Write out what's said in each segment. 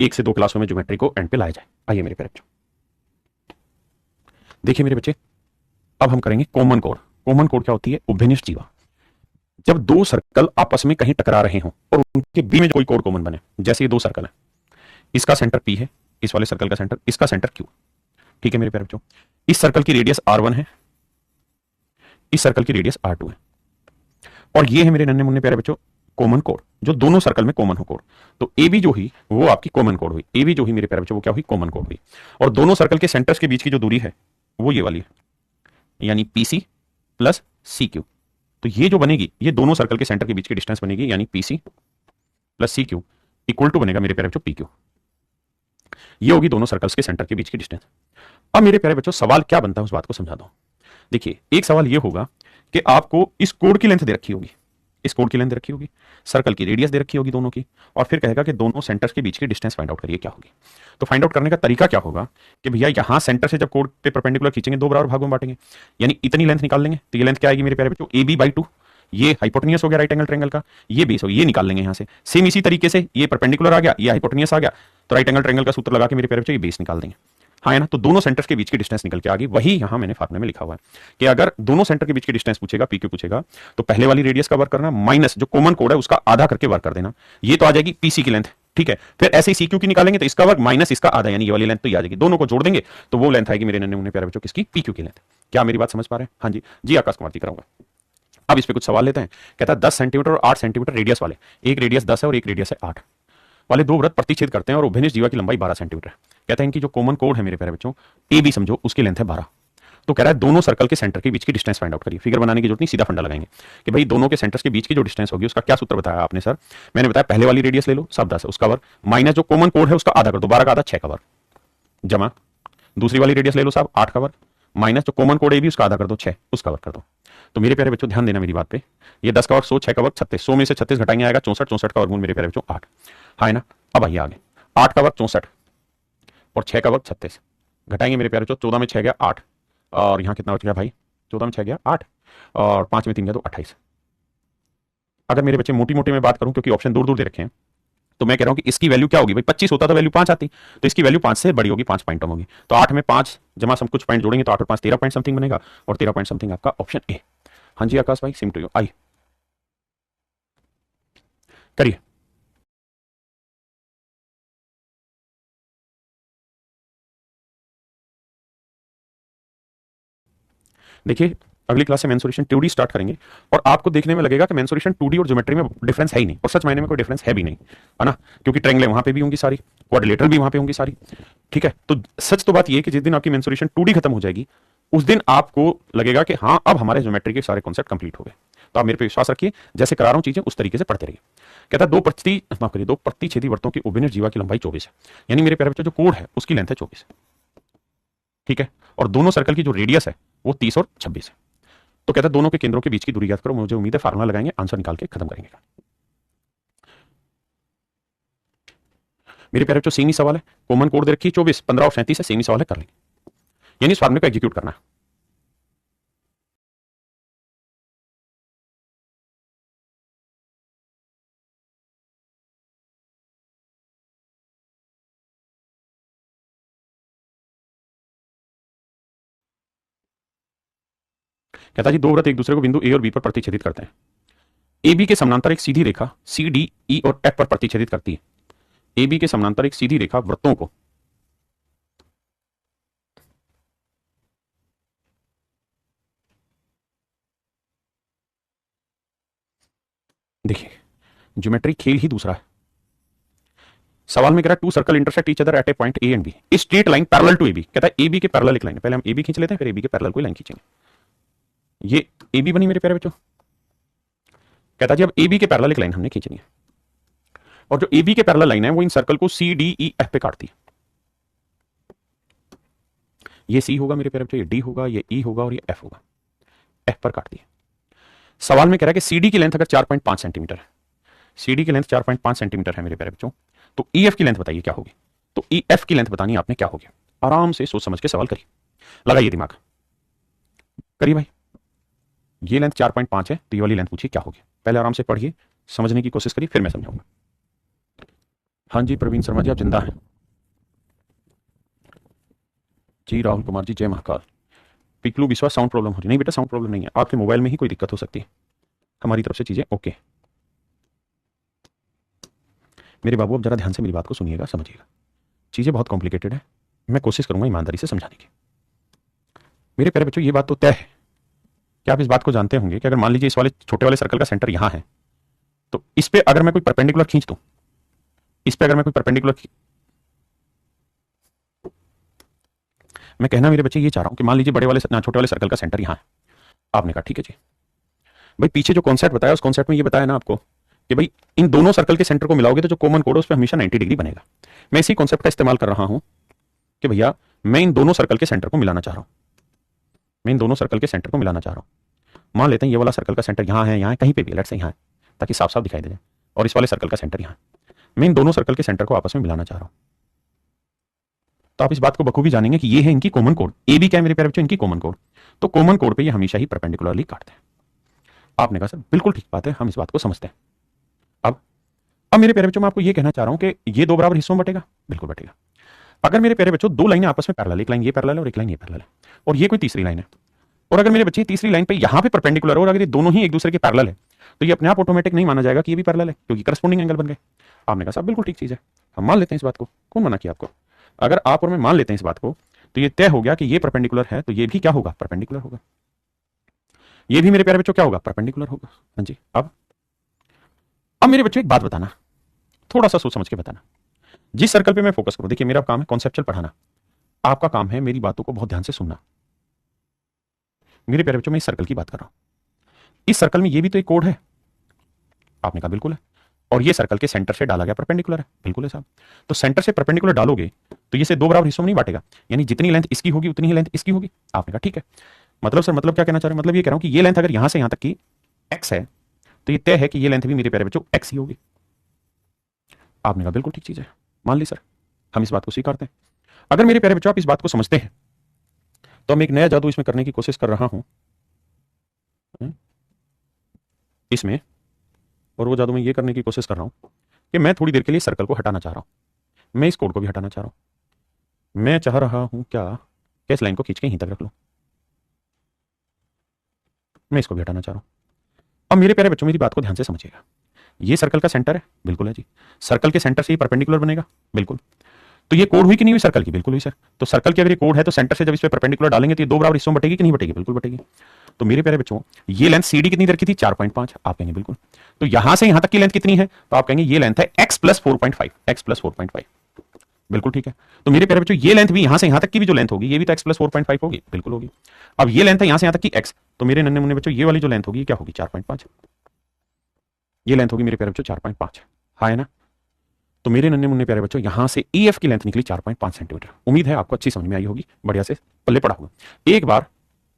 1 से 2 क्लासों में ज्योमेट्री को एंड पे लाया जाए। आइए मेरे प्यारे बच्चों, देखिए मेरे बच्चे, अब हम करेंगे कॉमन कोड। कॉमन कोड क्या होती है? उभयनिष्ठ जीवा। जब दो सर्कल आपस में कहीं टकरा रहे हों और उनके बीच में कोई कोड कॉमन बने, जैसे ये दो सर्कल है, इसका सेंटर P है, इस वाले सर्कल का सेंटर, इसका सेंटर Q। ठीक है मेरे प्यारे बच्चों, इस सर्कल की रेडियस R1 है, इस सर्कल की रेडियस R2 है, और ये है मेरे नन्हे मुन्ने प्यारे बच्चों कॉमन कोड, जो दोनों सर्कल में कॉमन हो कोड। तो ए बी जो हुई वो आपकी कॉमन कोड हुई, ए बी जो हुई मेरे प्यारे बच्चों वो क्या हुई? कॉमन कोड हुई। और दोनों सर्कल के सेंटर्स के बीच की जो दूरी है वो ये वाली है, यानी PC प्लस CQ। तो ये जो बनेगी, ये दोनों सर्कल के सेंटर के बीच की डिस्टेंस बनेगी, यानी PC plus CQ equal to बनेगा मेरे प्यारे बच्चों PQ। ये होगी दोनों सर्कल्स के सेंटर के बीच की डिस्टेंस। अब मेरे प्यारे बच्चों सवाल क्या बनता है उस बात को समझा दो। देखिए, एक सवाल ये होगा कि आपको इस कोड की लेंथ दे रखी होगी, इस कोड की लेंथ दे रखी होगी, सर्कल की रेडियस दे रखी होगी दोनों की, और फिर कहेगा कि दोनों सेंटर्स के बीच की डिस्टेंस फाइंड आउट करिए क्या होगी। तो फाइंड आउट करने का तरीका क्या होगा कि भैया यहां सेंटर से जब कोड पे परपेंडिकुलर खींचेंगे, दो बराबर भागों में बांटेंगे, यानी इतनी लेंथ निकाल लेंगे। तो ये लेंथ क्या आएगी मेरे प्यारे बच्चों? AB/2। ये हाइपोटेनियस हो गया राइट एंगल ट्रायंगल का, ये बेस हो गया, ये निकाल लेंगे यहां से। सेम इसी तरीके से ये परपेंडिकुलर आ गया, ये हाइपोटेनियस आ गया, तो राइट एंगल ट्रायंगल का सूत्र लगा के मेरे प्यारे बच्चों ये बेस निकाल देंगे। हाँ है ना? तो दोनों सेंटर्स के बीच की डिस्टेंस निकल के आ गई। वही यहां मैंने फार्मूले में लिखा हुआ है कि अगर दोनों सेंटर के बीच की डिस्टेंस पूछेगा, PQ पूछेगा, तो पहले वाली रेडियस का वर्क करना माइनस जो कॉमन कोड है उसका आधा करके वर्क कर देना। ये तो आ जाएगी PC की लेंथ, ठीक है। फिर ऐसे ही CQ की निकालेंगे तो इसका वर्क माइनस इसका आधा, यानी ये वाली लेंथ तो ये आ जाएगी। दोनों को जोड़ देंगे तो वो लेंथ आएगी मेरे नन्हे मुन्ने प्यारे बच्चों किसकी? PQ की लेंथ। क्या मेरी बात समझ पा रहे हैं? हाँ जी जी, आकाश कुमार जी कराऊंगा। अब इस पे कुछ सवाल लेते हैं। कहता है 10 सेंटीमीटर और 8 सेंटीमीटर रेडियस वाले, एक रेडियस 10 है और एक रेडियस है 8 वाले दो वृत्त प्रतिच्छेद करते हैं और उभयनिष्ठ जीवा की लंबाई 12 सेंटीमीटर है। कहता है इनकी जो कॉमन कोड है मेरे प्यारे बच्चों AB समझो, उसकी लेंथ है 12। तो कह रहा है दोनों सर्कल के सेंटर के बीच की डिस्टेंस फाइंड आउट करिए। फिगर बनाने की जरूरत नहीं, सीधा फंडा लगाएंगे कि भाई दोनों के सेंटर्स के बीच की जो डिस्टेंस होगी उसका क्या सूत्र बताया आपने सर? मैंने बताया पहले वाली रेडियस ले लो, सब 10 है, उसका वर्ग, माइनस जो कॉमन कोड है उसका आधा कर दो, 12 का आधा 6 का वर्ग, जमा दूसरी वाली रेडियस ले लो साहब 8 का वर्ग, माइनस जो कॉमन कोड AB उसका आधा कर दो 6, उसका वर्ग कर दो। तो मेरे प्यारे बच्चों ध्यान देना मेरी बात पे, ये 10 का वर्ग 100, 6 का वर्ग 36, 100 में से 36 घटाएंगे आएगा 64, 64 का वर्गमूल मेरे प्यारे बच्चों 8। हाँ है ना? अब आइए आगे, 8 का वर्ग 64 और 6 का वर्ग 36, घटाएंगे मेरे प्यारे बच्चों, 14 में 6 गया 8, और यहाँ कितना बच गया भाई? 14 में 6 गया 8, और 5 में 3 गया तो 28। अगर मेरे बच्चे मोटी मोटी में बात करूं, क्योंकि ऑप्शन दूर दूर दे रखे हैं, तो मैं कह रहा हूं कि इसकी वैल्यू क्या होगी भाई? 25 होता तो वैल्यू 5 आती, तो इसकी वैल्यू 5 से बड़ी होगी, 5 पॉइंट कम होगी। तो 8 में 5 जमा सब कुछ पॉइंट जोड़ेंगे तो 8 और 5 13 पॉइंट समथिंग बनेगा, और 13 पॉइंट समथिंग आपका ऑप्शन ए। हाँ जी आकाश भाई, सिम टू यू, आई करिए। देखिए, अगली क्लास से मेंसुरेशन 2D स्टार्ट करेंगे, और आपको देखने में लगेगा कि मेंसुरेशन 2D और ज्योमेट्री में डिफरेंस है ही नहीं, और सच मायने में कोई डिफरेंस है भी नहीं, है ना? क्योंकि ट्रायंगल वहां पे भी होंगी सारी, क्वाड्रिलेटरल भी वहां पे होंगी सारी, ठीक है। तो सच तो बात यह है कि जिस दिन आपकी मेंसुरेशन 2D खत्म हो जाएगी उस दिन आपको लगेगा कि हाँ अब हमारे ज्योमेट्री के सारे कॉन्सेप्ट कंप्लीट हो गए। तो आप मेरे पे विश्वास रखिए, जैसे करा रहा हूं चीजें उस तरीके से पढ़ते रहिए। कहता है दो प्रतिच्छेदी वृत्तों की उभयनिष्ठ जीवा की लंबाई 24 है, यानी मेरे प्यारे बच्चों जो कोड है उसकी लेंथ है 24, ठीक है। और दोनों सर्कल की जो रेडियस है वो 30 और 26 है। तो कहता है दोनों के केंद्रों के बीच की दूरी ज्ञात करो। मुझे उम्मीद है फार्मूला लगाएंगे, आंसर निकाल के खत्म करेंगे। मेरे प्यारे बच्चों सेम ही सवाल है, कॉमन कोड दे रखी है 24, 15 और 37 है, सेम ही सवाल है, कर लेंगे, यानी इस फार्मूले को एग्जीक्यूट करना है। कहता जी दो वृत्त एक दूसरे को बिंदु ए और बी पर प्रतिच्छेदित करते हैं। ए बी के समानांतर एक सीधी रेखा सी डी ई और एफ पर प्रतिच्छेदित करती है। ए बी के समानांतर एक सीधी रेखा वृत्तों को देखिए, ज्योमेट्री खेल ही दूसरा है। सवाल में कह रहा है two circle intersect each other at a point A and B, a straight line parallel to A B. कहता है ए बी के पैरेलल एक लाइन है, पहले हम ए बी खींच लेते हैं फिर ए बी के पैरेलल कोई लाइन खींचेंगे। ये ए बी बनी मेरे प्यारे बच्चों। कहता जी अब ए बी के पैरेलल एक लाइन हमने खींचनी है, और जो ए बी के पैरेलल लाइन है वो इन सर्कल को सी डी ई एफ पे काटती है। ये सी होगा मेरे प्यारे बच्चों, ये डी होगा, ये ई होगा और ये एफ होगा, एफ पर काटती है। सवाल में कह रहा है कि सीडी की लेंथ अगर 4.5 सेंटीमीटर है, सीडी की लेंथ 4.5 सेंटीमीटर है मेरे प्यारे बच्चों, तो ई एफ की लेंथ बताइए क्या होगी? तो ई एफ की लेंथ बतानी आपने क्या होगी? आराम से सोच समझ के सवाल करिए, लगाइए दिमाग, करिए भाई। ये लेंथ 4.5 है तो ये वाली लेंथ पूछिए क्या होगी? पहले आराम से पढ़िए, समझने की कोशिश करिए, फिर मैं समझाऊंगा। हाँ जी प्रवीण शर्मा जी, आप जिंदा हैं जी। राहुल कुमार जी, जय महाकाल। पिकलू विश्वास, साउंड प्रॉब्लम हो रही? नहीं बेटा, साउंड प्रॉब्लम नहीं है, आपके मोबाइल में ही कोई दिक्कत हो सकती है। हमारी तरफ से चीजें ओके। मेरे बाबू, अब जरा ध्यान से मेरी बात को सुनिएगा, समझिएगा। चीजें बहुत कॉम्प्लिकेटेड है, मैं कोशिश करूंगा ईमानदारी से समझाने की। मेरे प्यारे बच्चों, ये बात तो तय है कि आप इस बात को जानते होंगे कि अगर मान लीजिए इस वाले छोटे वाले सर्कल का सेंटर यहां है, तो इस पे अगर मैं कोई परपेंडिकुलर खींच दूं, इस पे अगर मैं कोई परपेंडिकुलर, मैं कहना मेरे बच्चे ये चाह रहा हूं कि मान लीजिए बड़े वाले छोटे वाले सर्कल का सेंटर यहां है। आपने कहा ठीक है जी। भाई पीछे जो कॉन्सेप्ट बताया, उस कॉन्सेप्ट में ये बताया ना आपको कि भाई इन दोनों सर्कल के सेंटर को मिलाओगे तो जो कॉमन कोड है उस पर हमेशा 90 डिग्री बनेगा। मैं इसी कॉन्सेप्ट का इस्तेमाल कर रहा हूं कि भैया मैं इन दोनों सर्कल के सेंटर को मिलाना चाह रहा हूं। मैं इन दोनों सर्कल के सेंटर को मिलाना चाह रहा हूं। मान लेते हैं ये वाला सर्कल का सेंटर यहां है, यहां कहीं पे भी, लेट्स से यहां है, ताकि साफ साफ दिखाई दे जाए, और इस वाले सर्कल का सेंटर यहां। मैं इन दोनों सर्कल के सेंटर को आपस में मिलाना चाह रहा हूं। तो आप इस बात को बखूबी जानेंगे कि ये है इनकी कॉमन कोड। ए बी क्या है मेरे प्यारे बच्चों? इनकी कॉमन कोड। तो कॉमन कोड पे ये हमेशा ही परपेंडिकुलरली काटते हैं। आपने कहा सर बिल्कुल ठीक बात है, हम इस बात को समझते हैं। अब मेरे प्यारे बच्चों, मैं आपको ये कहना चाह रहा हूं कि ये दो बराबर हिस्सों में बटेगा, बिल्कुल बटेगा। अगर मेरे प्यारे बच्चों दो लाइनें आपस में पैरेलल, एक लाइन ये पैरेलल है और एक लाइन ये पैरेलल है, और ये कोई तीसरी लाइन है, और अगर मेरे बच्चे तीसरी लाइन पे यहां पे परपेंडिकुलर हो और अगर ये दोनों ही एक दूसरे के पैरेलल है, तो ये अपने आप ऑटोमेटिक नहीं माना जाएगा कि ये भी पैरेलल है, क्योंकि करस्पॉन्डिंग एंगल बन गए। आपने कहा साहब बिल्कुल ठीक चीज है, हम मान लेते हैं इस बात को। कौन मना किया आपको? अगर आप और मैं मान लेते हैं इस बात को, तो ये तय हो गया कि ये परपेंडिकुलर है, तो ये भी क्या होगा? परपेंडिकुलर होगा। ये भी मेरे प्यारे बच्चों क्या होगा? परपेंडिकुलर होगा। हाँ जी। अब मेरे बच्चों एक बात बताना, थोड़ा सा सोच समझ के बताना। जिस सर्कल पे मैं फोकस करूं, देखिए मेरा काम है कॉन्सेप्चुअल पढ़ाना, आपका काम है मेरी बातों को बहुत ध्यान से सुनना। मेरे प्यारे बच्चों, मैं इस सर्कल की बात कर रहा हूं। इस सर्कल में ये भी तो एक कोड है। आपने कहा बिल्कुल है। और ये सर्कल के सेंटर से डाला गया परपेंडिकुलर है। बिल्कुल है साहब। तो सेंटर से परपेंडिकुलर डालोगे तो ये से दो बराबर हिस्सों में नहीं बांटेगा, यानी जितनी लेंथ इसकी होगी उतनी ही लेंथ इसकी होगी। आपने कहा ठीक है। मतलब सर, मतलब क्या कहना चाह रहे हैं? मतलब ये कह रहा हूं कि ये लेंथ अगर यहां से यहां तक की एक्स है, तो ये तय है कि ये लेंथ भी मेरे प्यारे बच्चों एक्स ही होगी। आपने कहा बिल्कुल ठीक चीज है, मान ली सर, हम इस बात को स्वीकारते हैं। अगर मेरे प्यारे बच्चों आप इस बात को समझते हैं, तो मैं एक नया जादू इसमें करने की कोशिश कर रहा हूं इसमें, और वो जादू मैं ये करने की कोशिश कर रहा हूं कि मैं थोड़ी देर के लिए सर्कल को हटाना चाह रहा हूं। मैं इस कोड को भी हटाना चाह रहा हूं। मैं चाह रहा हूं क्या इस लाइन को खींच के यहीं तक रख लूं। मैं इसको भी हटाना चाह रहा हूं। अब मेरे प्यारे बच्चों मेरी बात को ध्यान से समझिएगा। ये सर्कल का सेंटर है, बिल्कुल है जी। सर्कल के सेंटर से ही परपेंडिकुलर बनेगा, बिल्कुल। तो ये कोड हुई कि नहीं हुई सर्कल की? बिल्कुल हुई सर। तो सर्कल की अगर ये कोड है तो सेंटर से जब इस पे परपेंडिकुलर डालेंगे तो ये दो बराबर हिस्सों में बटेगी कि नहीं बटेगी? बिल्कुल बटेगी। तो मेरे प्यारे बच्चों, ये लेंथ CD कितनी देर की थी? 4.5। आप कहेंगे बिल्कुल। तो यहां से यहां तक की लेंथ कितनी है? तो आप कहेंगे ये लेंथ है x प्लस 4.5। x प्लस 4.5, बिल्कुल ठीक है। तो मेरे प्यारे बच्चों, ये लेंथ भी यहां से यहां तक की भी जो लेंथ होगी, ये भी तो x प्लस 4.5 होगी, बिल्कुल होगी। अब ये लेंथ है यहां से यहां तक की x, तो मेरे नन्हे मुन्ने बच्चों ये वाली जो लेंथ होगी क्या होगी? 4.5। ये लेंथ होगी मेरे प्यारे बच्चों 4.5। हाँ है ना? तो मेरे नन्हे मुन्ने प्यारे बच्चों, यहां से EF की लेंथ निकली 4.5 सेंटीमीटर। उम्मीद है आपको अच्छी समझ में आई होगी, बढ़िया से पल्ले पड़ा होगा। एक बार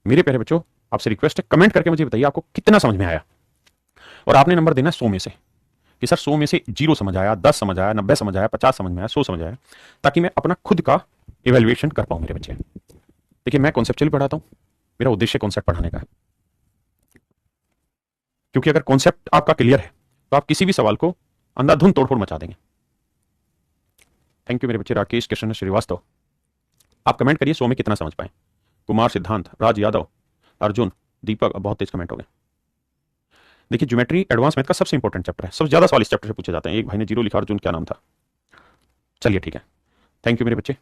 मेरे प्यारे बच्चों आपसे रिक्वेस्ट है, कमेंट करके मुझे बताइए आपको कितना समझ में आया, और आपने नंबर देना 100 में से, कि सर 100 में से 0 समझ आया, 10 समझ आया, 90 समझ आया, 50 समझ में आया, 100 समझ आया, ताकि मैं अपना खुद का इवेल्युएशन कर पाऊं मेरे बच्चे। देखिए मैं कॉन्सेप्चुअली पढ़ाता हूं, मेरा उद्देश्य कॉन्सेप्ट पढ़ाने का है, क्योंकि अगर कॉन्सेप्ट आपका क्लियर है तो आप किसी भी सवाल को अंधाधुंध तोड़फोड़ मचा देंगे। थैंक यू मेरे बच्चे। राकेश कृष्ण श्रीवास्तव, आप कमेंट करिए 100 में कितना समझ पाए। कुमार सिद्धांत, राज यादव, अर्जुन, दीपक, बहुत तेज कमेंट हो गए। देखिए ज्योमेट्री एडवांस मैथ का सबसे इंपॉर्टेंट चैप्टर है, सबसे ज्यादा सवाल इस चैप्टर से पूछे जाते हैं। एक भाई ने 0 लिखा, अर्जुन क्या नाम था? चलिए ठीक है, थैंक यू मेरे बच्चे।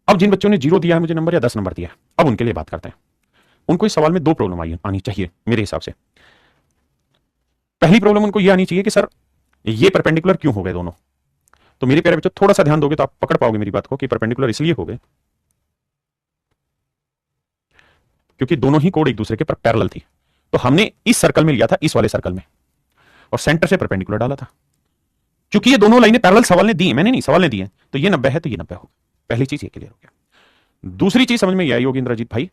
अब जिन बच्चों ने 0 दिया है मुझे नंबर, या 10 नंबर दिया है, अब उनके लिए बात करते हैं। उनको इस सवाल में दो प्रॉब्लम आनी चाहिए मेरे हिसाब से। पहली प्रॉब्लम उनको यह आनी चाहिए कि सर ये परपेंडिकुलर क्यों हो गए दोनों। तो मेरे प्यारे बच्चों थोड़ा सा ध्यान दोगे तो आप पकड़ पाओगे मेरी बात को कि परपेंडिकुलर इसलिए हो गए क्योंकि दोनों ही कोड एक दूसरे के पर पैरेलल थी। तो हमने इस सर्कल में लिया था, इस वाले सर्कल में, और सेंटर से परपेंडिकुलर डाला था। क्योंकि ये दोनों लाइनें पैरेलल सवाल ने दी है, मैंने नहीं, सवाल ने दी है, तो ये 90 है तो ये 90 होगा। पहली चीज ये क्लियर हो गया। दूसरी चीज समझ में ये आई होगी इंद्रजीत भाई,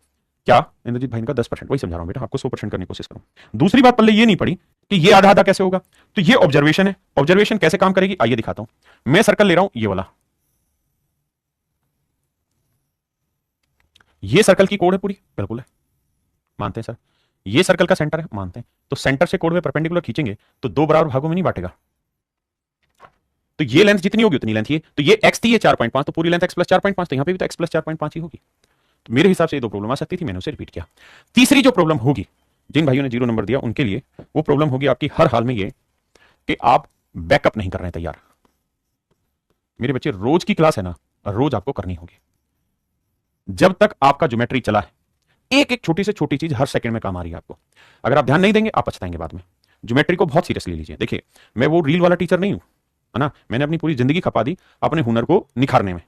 क्या इंद्रजीत भाई का 10%, वही समझा रहा हूं बेटा, आपको 100% करने की कोशिश करूं। दूसरी बात पल्ले ये नहीं पड़ी कि ये आधा आधा कैसे होगा। तो ये ऑब्जर्वेशन है, ऑब्जर्वेशन कैसे काम करेगी आइए दिखाता हूं। मैं सर्कल ले रहा हूं ये वाला, ये सर्कल की कोड है पूरी, बिल्कुल है, मानते हैं सर। ये सर्कल का सेंटर है, मानते हैं। तो सेंटर से कोड में परपेंडिकुलर खींचेंगे तो दो बराबर भागों में नहीं बांटेगा। तो ये लेंथ जितनी होगी उतनी लेंथ ये, तो ये x थी, ये 4.5, तो पूरी लेंथ x प्लस 4.5, तो यहां पे भी तो x प्लस 4.5 ही होगी। तो मेरे हिसाब से ये दो प्रॉब्लम आ सकती थी, मैंने उसे रिपीट किया। तीसरी जो प्रॉब्लम होगी, जिन भाइयों ने 0 नंबर दिया उनके लिए वो प्रॉब्लम होगी आपकी हर हाल में ये कि आप बैकअप नहीं कर रहे हैं तैयार। मेरे बच्चे रोज की क्लास है ना, रोज आपको करनी होगी। जब तक आपका ज्योमेट्री चला है, एक एक छोटी से छोटी चीज हर सेकंड में काम आ रही है आपको। अगर आप ध्यान नहीं देंगे आप पछताएंगे बाद में। ज्योमेट्री को बहुत सीरियसली लीजिए। देखिए मैं वो रील वाला टीचर नहीं हूं, है ना, मैंने अपनी पूरी जिंदगी खपा दी अपने हुनर को निखारने में।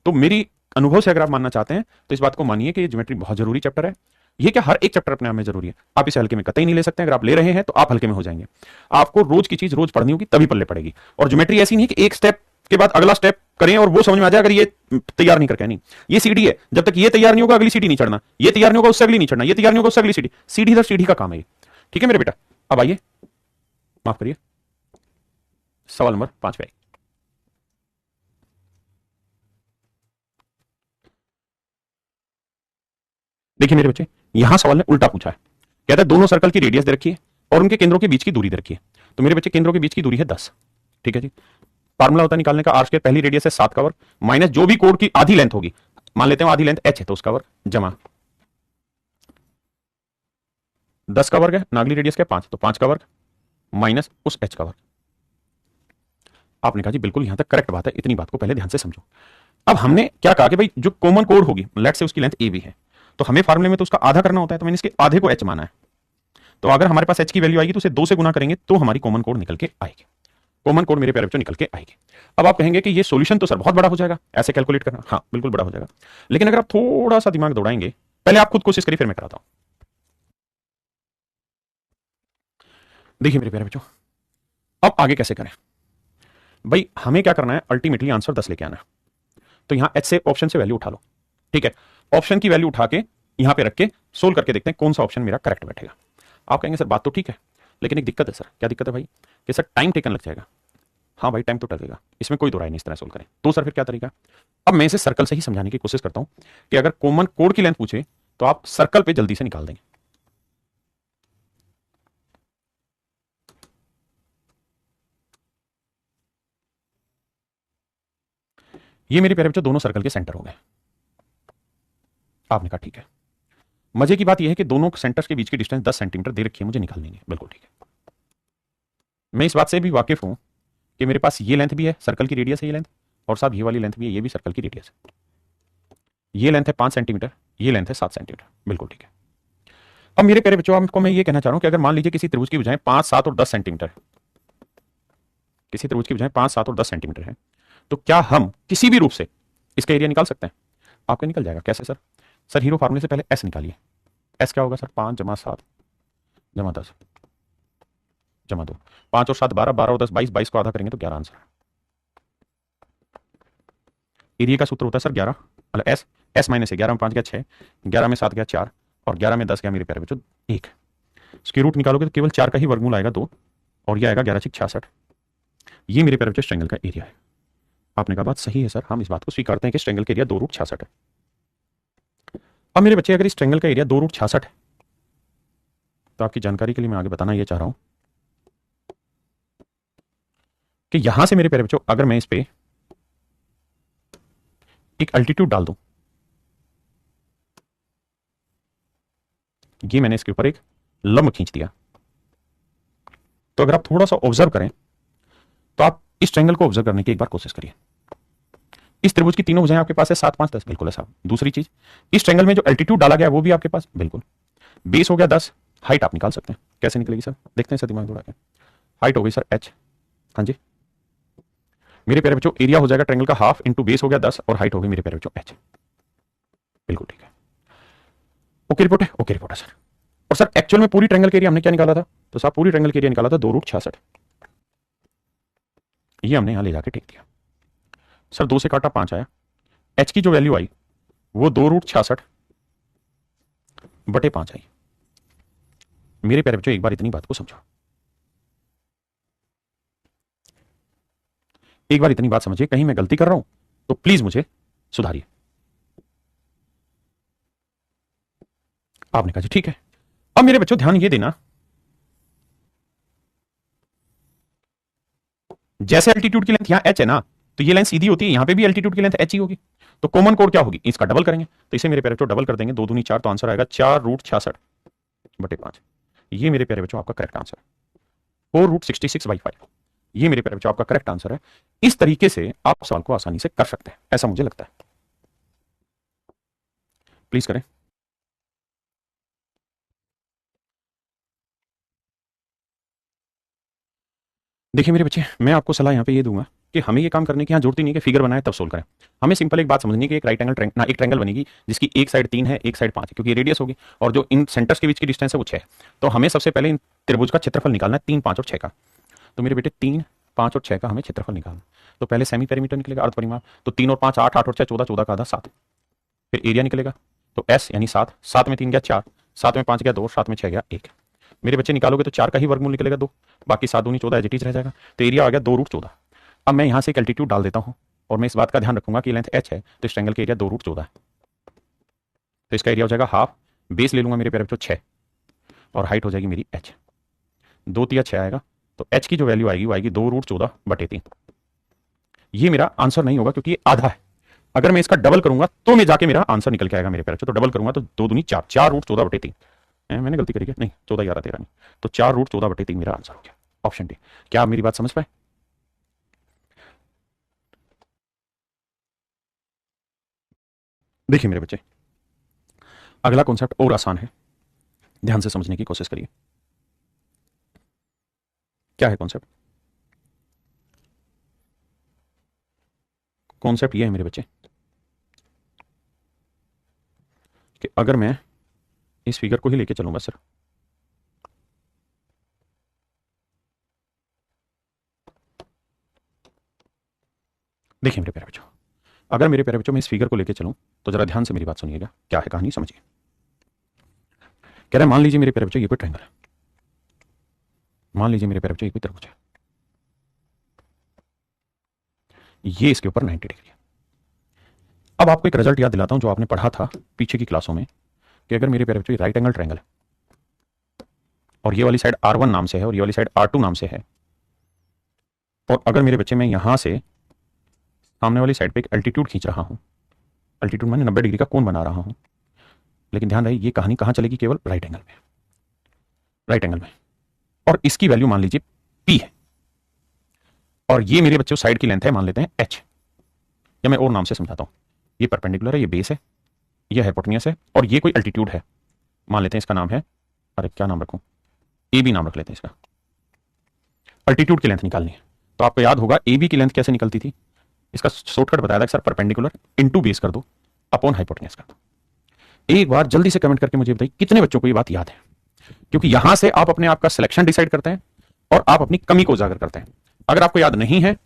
तो मेरी अनुभव से अगर आप मानना चाहते हैं तो इस बात को मानिए कि ये ज्योमेट्री बहुत जरूरी चैप्टर है। ये क्या, हर एक चैप्टर अपने आप में जरूरी है, आप इसे हल्के में कतई नहीं ले सकते। अगर आप ले रहे हैं तो आप हल्के में हो जाएंगे। आपको रोज की चीज रोज पढ़नी होगी, तभी पल्ले पड़ेगी। और ज्योमेट्री ऐसी नहीं कि एक स्टेप के बाद अगला स्टेप करें और वो समझ में आ जाए अगर ये तैयार नहीं करके। नहीं, ये सीढ़ी है, जब तक ये तैयार नहीं होगा अगली सीढ़ी नहीं चढ़ना, ये तैयार नहीं होगा उससे अगली नहीं चढ़ना, ये तैयार नहीं होगा उससे अगली सीढ़ी, सीढ़ी दर सीढ़ी का काम है ये। ठीक है मेरे बेटा, अब आइए, माफ करिए, सवाल नंबर 5 पे। देखिए मेरे बच्चे, यहां सवाल ने उल्टा पूछा है। कहता है दोनों सर्कल की रेडियस दे रखी है और उनके केंद्रों के बीच की दूरी दे रखी है। तो मेरे बच्चे केंद्रों के बीच की दूरी है 10। ठीक है जी। फार्मूला होता है निकालने का, आर स्क्वायर पहली रेडियस है 7 का वर्ग माइनस जो भी कोड की आधी लेंथ होगी, मान लेते हैं आधी लेंथ h है तो उसका वर्ग, जमा 10 का वर्ग है, नागली रेडियस का 5 तो 5 का वर्ग माइनस उस h का वर्ग। आपने कहा जी बिल्कुल यहां तक करेक्ट बात है, इतनी बात को पहले ध्यान से समझो। अब हमने क्या कहा कि भाई जो कॉमन कोड होगी, लेट से उसकी लेंथ a भी है, तो हमें फार्मूले में तो उसका आधा करना होता है, तो मैंने इसके आधे को h माना है। तो अगर हमारे पास h की वैल्यू आएगी तो उसे 2 से गुना करेंगे तो हमारी कॉमन कोड निकल के आएगी। कॉमन कोड मेरे प्यारे बच्चों निकल के आएगी। अब आप कहेंगे कि ये सॉल्यूशन तो सर बहुत बड़ा हो जाएगा ऐसे कैलकुलेट करना। हाँ बिल्कुल बड़ा हो जाएगा, लेकिन अगर आप थोड़ा सा दिमाग दौड़ाएंगे, पहले आप खुद कोशिश करिए फिर मैं कराता हूं। देखिए मेरे प्यारे बच्चों, अब आगे कैसे करें भाई, हमें क्या करना है, अल्टीमेटली आंसर 10 लेके आना है। तो यहां h से ऑप्शन से वैल्यू उठा लो। ठीक है, ऑप्शन की वैल्यू उठा के यहां पे रख के सोल्व करके देखते हैं कौन सा ऑप्शन मेरा करेक्ट बैठेगा। आप कहेंगे सर बात तो ठीक है, लेकिन एक दिक्कत है। सर क्या दिक्कत है भाई? कि सर टाइम टेकन लग जाएगा। हाँ भाई टाइम तो लगेगा, इसमें कोई दो राय नहीं, इस तरह सोल्व करें। तो सर फिर क्या तरीका? अब मैं इसे सर्कल से ही समझाने की कोशिश करता हूं कि अगर कॉमन कोड की लेंथ पूछे तो आप सर्कल पे जल्दी से निकाल देंगे। ये मेरे प्यारे बच्चों दोनों सर्कल के सेंटर हो गए। आपने कहा ठीक है। मजे की बात यह है कि दोनों सेंटर्स के बीच की डिस्टेंस 10 सेंटीमीटर दे रखी है, मुझे निकालनी है। बिल्कुल ठीक है, मैं इस बात से भी वाकिफ हूं कि मेरे पास ये लेंथ भी है, सर्कल की रेडियस है ये लेंथ, और साथ ये वाली लेंथ भी है, ये भी सर्कल की रेडियस है। ये लेंथ है 5 सेंटीमीटर, ये लेंथ है 7 सेंटीमीटर। बिल्कुल ठीक है। अब मेरे प्यारे बच्चों आपको मैं ये कहना चाह रहा हूं कि अगर मान लीजिए किसी त्रिभुज की भुजाएं 5, 7 और 10 सेंटीमीटर, किसी त्रिभुज की भुजाएं 5, 7 और 10 सेंटीमीटर है, तो क्या हम किसी भी रूप से इसका एरिया निकाल सकते हैं? आपका निकल जाएगा। कैसे सर? सर हीरो फार्मूले से पहले एस निकालिए। एस क्या होगा सर? 5 जमा 7 जमा 10 जमा 2, 5 और 7 12, 12 और 10 22, 22 को आधा करेंगे तो 11 आंसर है। एरिया का सूत्र होता है सर 11, मतलब एस, एस माइनस 11 में 5 गया 6, 11 में 7 गया 4, और 11 में 10 गया मेरे प्यारे बच्चों 1। स्क्वायर रूट निकालोगे तो केवल 4 का ही वर्गमूल आएगा 2, और यह आएगा 11 6 66। ये मेरे प्यारे बच्चों स्ट्रेंगल का एरिया है। आपने कहा बात सही है सर, हम इस बात को स्वीकारते हैं कि स्ट्रेंगल का एरिया 2 रूट 66 है। अब मेरे बच्चे अगर इस ट्रायंगल का एरिया 2 रूट 66 है, तो आपकी जानकारी के लिए मैं आगे बताना यह चाह रहा हूं कि यहां से मेरे प्यारे बच्चों अगर मैं इस पे एक अल्टीट्यूड डाल दूं, ये मैंने इसके ऊपर एक लंब खींच दिया, तो अगर आप थोड़ा सा ऑब्जर्व करें तो आप इस ट्रायंगल को ऑब्जर्व करने की एक बार कोशिश करिए। इस त्रिभुज की तीनों भुजाएं आपके पास है 7 5 10, बिल्कुल है साहब। दूसरी चीज, इस ट्रायंगल में जो एल्टीट्यूड डाला गया है वो भी आपके पास, बिल्कुल। बेस हो गया 10, हाइट आप निकाल सकते हैं। कैसे निकलेगी सर? देखते हैं सर दिमाग दौड़ा के। हाइट हो गई सर h, हाँ जी मेरे प्यारे बच्चों एरिया हो जाएगा ट्रायंगल का हाफ इंटू बेस हो गया 10 और हाइट हो गई मेरे प्यारे बच्चों h। बिल्कुल ठीक है, ओके रिपोर्ट है, ओके रिपोर्ट है सर। और सर एक्चुअल में पूरी ट्रायंगल के एरिया हमने क्या निकाला था? तो साहब पूरी ट्रायंगल के एरिया निकाला था 2 रूट 66। ये हमने यहां ले जाके टिक दिया। सर 2 से काटा 5 आया, h की जो वैल्यू आई वो 2 रूट 66 बटे 5 आई। मेरे प्यारे बच्चों एक बार इतनी बात को समझो, एक बार इतनी बात समझिए, कहीं मैं गलती कर रहा हूं तो प्लीज मुझे सुधारिए। आपने कहा जी ठीक है। अब मेरे बच्चों ध्यान ये देना, जैसे एल्टीट्यूड की लेंथ यहां h है ना, तो ये लेंथ सीधी होती है, यहां पे भी एल्टीट्यूड की लेंथ h ही होगी। तो कॉमन कोड क्या होगी, इसका डबल करेंगे, तो इसे मेरे प्यारे बच्चों डबल कर देंगे, 2 दूनी 4, तो आंसर आएगा 4√66/5। ये मेरे प्यारे बच्चों आपका करेक्ट आंसर है, 4√66/5। ये मेरे प्यारे बच्चों आपका करेक्ट आंसर है। इस तरीके से आप सवाल को आसानी से कर सकते हैं, ऐसा मुझे लगता है। प्लीज करें। देखिए मेरे बच्चे, मैं आपको सलाह यहाँ पे ये दूंगा कि हमें ये काम करने की यहाँ जरूरत ही नहीं है कि फिगर बनाए तब सोल्व करें। हमें सिंपल एक बात समझनी है कि एक राइट एंगल ना एक ट्रायंगल बनेगी जिसकी एक साइड 3 है, एक साइड 5 है, क्योंकि ये रेडियस होगी, और जो इन सेंटर्स के बीच की डिस्टेंस है वो 6 है। तो हमें सबसे पहले इन त्रिभुज का क्षेत्रफल निकालना है, 3, 5 और 6 का। तो मेरे बेटे 3, 5 और 6 का हमें क्षेत्रफल निकालना। तो पहले सेमी पेरीमीटर निकलेगा, अर्ध परिमाप। तो 3 और 5 8, 8 और 6 14, 14 का आधा 7। फिर एरिया निकलेगा, तो एस यानी 7, 7 में 3 गया 4, 7 में 5 गया 2, 7 में 6 गया 1। मेरे बच्चे निकालोगे तो 4 का ही वर्गमूल निकलेगा 2, बाकी 7 दूनी 14 एज इट इज रह जाएगा। तो एरिया आ गया 2√14। अब मैं यहां से एक एल्टीट्यूड डाल देता हूं, और मैं इस बात का ध्यान रखूंगा कि लेंथ h है, तो इस ट्रायंगल का एरिया 2√14 है। तो इसका एरिया हो जाएगा हाफ, बेस ले लूंगा मेरे प्यारे बच्चों 6, और हाइट हो जाएगी मेरी h। 2 तिया 6 आएगा, तो h की जो वैल्यू आएगी वो आएगी 2√14/3। ये मेरा आंसर नहीं होगा क्योंकि ये आधा है। अगर मैं इसका डबल करूंगा तो मैं जाके मेरा आंसर निकल के आएगा मेरे प्यारे बच्चों। तो डबल करूंगा तो 2 दूनी 4, 4√14/3। मैंने गलती करी क्या, नहीं 14 11 13 नहीं, तो 4√14/3 मेरा आंसर हो गया, ऑप्शन डी। क्या आप मेरी बात समझ पाए? देखिए मेरे बच्चे, अगला कॉन्सेप्ट और आसान है, ध्यान से समझने की कोशिश करिए। क्या है कॉन्सेप्ट? कॉन्सेप्ट ये है मेरे बच्चे कि अगर मैं इस फिगर को ही लेके चलूंगा सर, देखिए मेरे प्यारे बच्चों, अगर मेरे प्यारे बच्चों मैं इस फिगर को लेके चलूं तो जरा ध्यान से मेरी बात सुनिएगा, क्या है कहानी समझिए। कह रहा है मान लीजिए मेरे प्यारे बच्चों ये कोई ट्रायंगल है, मान लीजिए मेरे प्यारे बच्चों ये कोई त्रिभुज है, ये इसके ऊपर 90 डिग्री है। अब आपको एक रिजल्ट याद दिलाता हूं जो आपने पढ़ा था पीछे की क्लासों में, कि अगर मेरे प्यारे बच्चों राइट एंगल ट्रायंगल है, और ये वाली साइड R1 नाम से है और ये वाली साइड R2 नाम से है, और अगर मेरे बच्चे मैं यहां से सामने वाली साइड पे एक एल्टीट्यूड खींच रहा हूं, एल्टीट्यूड माने 90 डिग्री का कोण बना रहा हूं, लेकिन ध्यान रहे ये कहानी कहां चलेगी, केवल राइट एंगल में, राइट एंगल में, और इसकी वैल्यू मान लीजिए P है, और ये मेरे बच्चों साइड की लेंथ है, मान लेते हैं H, या मैं और नाम से समझाता हूं, ये परपेंडिकुलर है, ये बेस है, ये हाइपोटेन्यूज है, और ये कोई एल्टीट्यूड है, मान लेते हैं इसका नाम है, अरे क्या नाम रखूं, AB नाम रख लेते हैं इसका। एल्टीट्यूड की लेंथ निकालनी है, तो आपको याद होगा AB की लेंथ कैसे निकलती थी, इसका शॉर्टकट बताया था सर, परपेंडिकुलर इनटू बेस कर दो अपॉन हाइपोटेन्यूज कर दो। एक बार जल्दी से कमेंट करके मुझे बताइए कितने बच्चों को ये बात याद है, क्योंकि यहां से आप अपने आप का सिलेक्शन डिसाइड करते हैं और आप अपनी कमी को उजागर करते हैं। अगर आपको याद नहीं है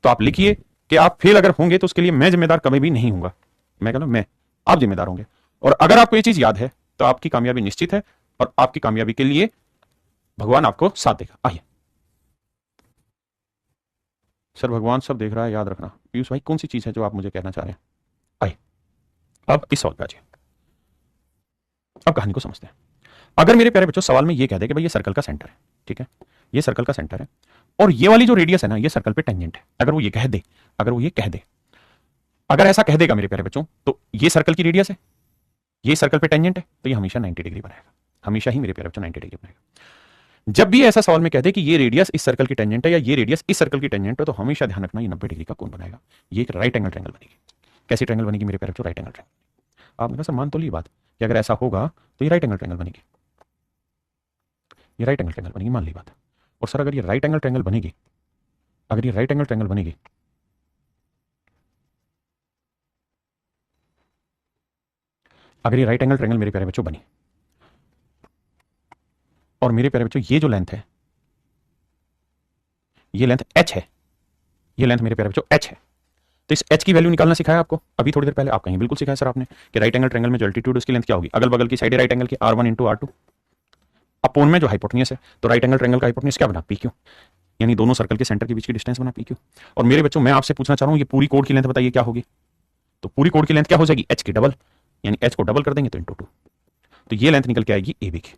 तो आप लिखिए कि आप फेल अगर होंगे तो उसके लिए मैं जिम्मेदार कभी भी नहीं हूंगा, मैं कह रहा हूं मैं, आप जिम्मेदार होंगे। और अगर आपको ये चीज याद है तो आपकी कामयाबी निश्चित है, और आपकी कामयाबी के लिए भगवान आपको साथ देगा। आइए सर, भगवान सब देख रहा है, याद रखना। पीयूष भाई कौन सी चीज है जो आप मुझे कहना चाह रहे हैं? आइए अब इस सवाल पे आ जाइए, अब कहानी को समझते हैं। अगर मेरे प्यारे बच्चों सवाल में ये कह दे कि भाई ये सर्कल का सेंटर है, ठीक है, ये सर्कल का सेंटर है, और ये वाली जो रेडियस है ना ये सर्कल पे टेंजेंट है, अगर वो ये कह दे, अगर वो ये कह दे, अगर ऐसा कह देगा मेरे प्यारे बच्चों, तो ये सर्कल की रेडियस है, ये सर्कल पे टेंजेंट है, तो ये हमेशा 90 डिग्री बनाएगा, हमेशा ही मेरे प्यारे बच्चों 90 डिग्री बनाएगा। जब भी ऐसा सवाल में कहते कि ये रेडियस इस सर्कल की टेंजेंट है या ये रेडियस इस सर्कल की टेंजेंट है, तो हमेशा ध्यान रखना ये 90 डिग्री का कोण बनाएगा, ये एक राइट एंगल ट्रायंगल बनेगी। कैसी ट्रायंगल बनेगी मेरे प्यारे बच्चों? Right angle triangle. आपने कहा सर मान तो ली बात कि अगर ऐसा होगा तो ये राइट एंगल ट्रायंगल बनेगी, ये राइट एंगल ट्रायंगल बनेगी, मान ली बात। और सर अगर ये राइट एंगल ट्रायंगल बनेगी, अगर ये राइट एंगल ट्रायंगल बनेगी, अगर ये राइट एंगल ट्रायंगल मेरे प्यारे बच्चों बनी, और मेरे प्यारे बच्चों ये जो लेंथ है, ये लेंथ h है, ये लेंथ मेरे प्यारे बच्चों h है, तो इस h की वैल्यू निकालना सिखाया आपको अभी थोड़ी देर पहले, आप कहीं बिल्कुल सिखाया सर आपने कि राइट एंगल ट्रायंगल में जो एल्टीट्यूड उसकी लेंथ क्या होगी, अगल बगल की साइड राइट एंगल की R1 इंटू R2 अपोन में जो हाइपोटेन्यूज है, तो राइट एंगल ट्रायंगल का हाइपोटेन्यूज क्या बना? PQ, यानी दोनों सर्कल के सेंटर के बीच की डिस्टेंस बना PQ। और मेरे बच्चों मैं आपसे पूछना चाह रहा हूं ये पूरी कोड की लेंथ बताइए क्या होगी? तो पूरी कोड की लेंथ क्या हो जाएगी? h की डबल, यानी h को डबल कर देंगे तो इंटू 2, तो ये लेंथ निकल के आएगी AB की।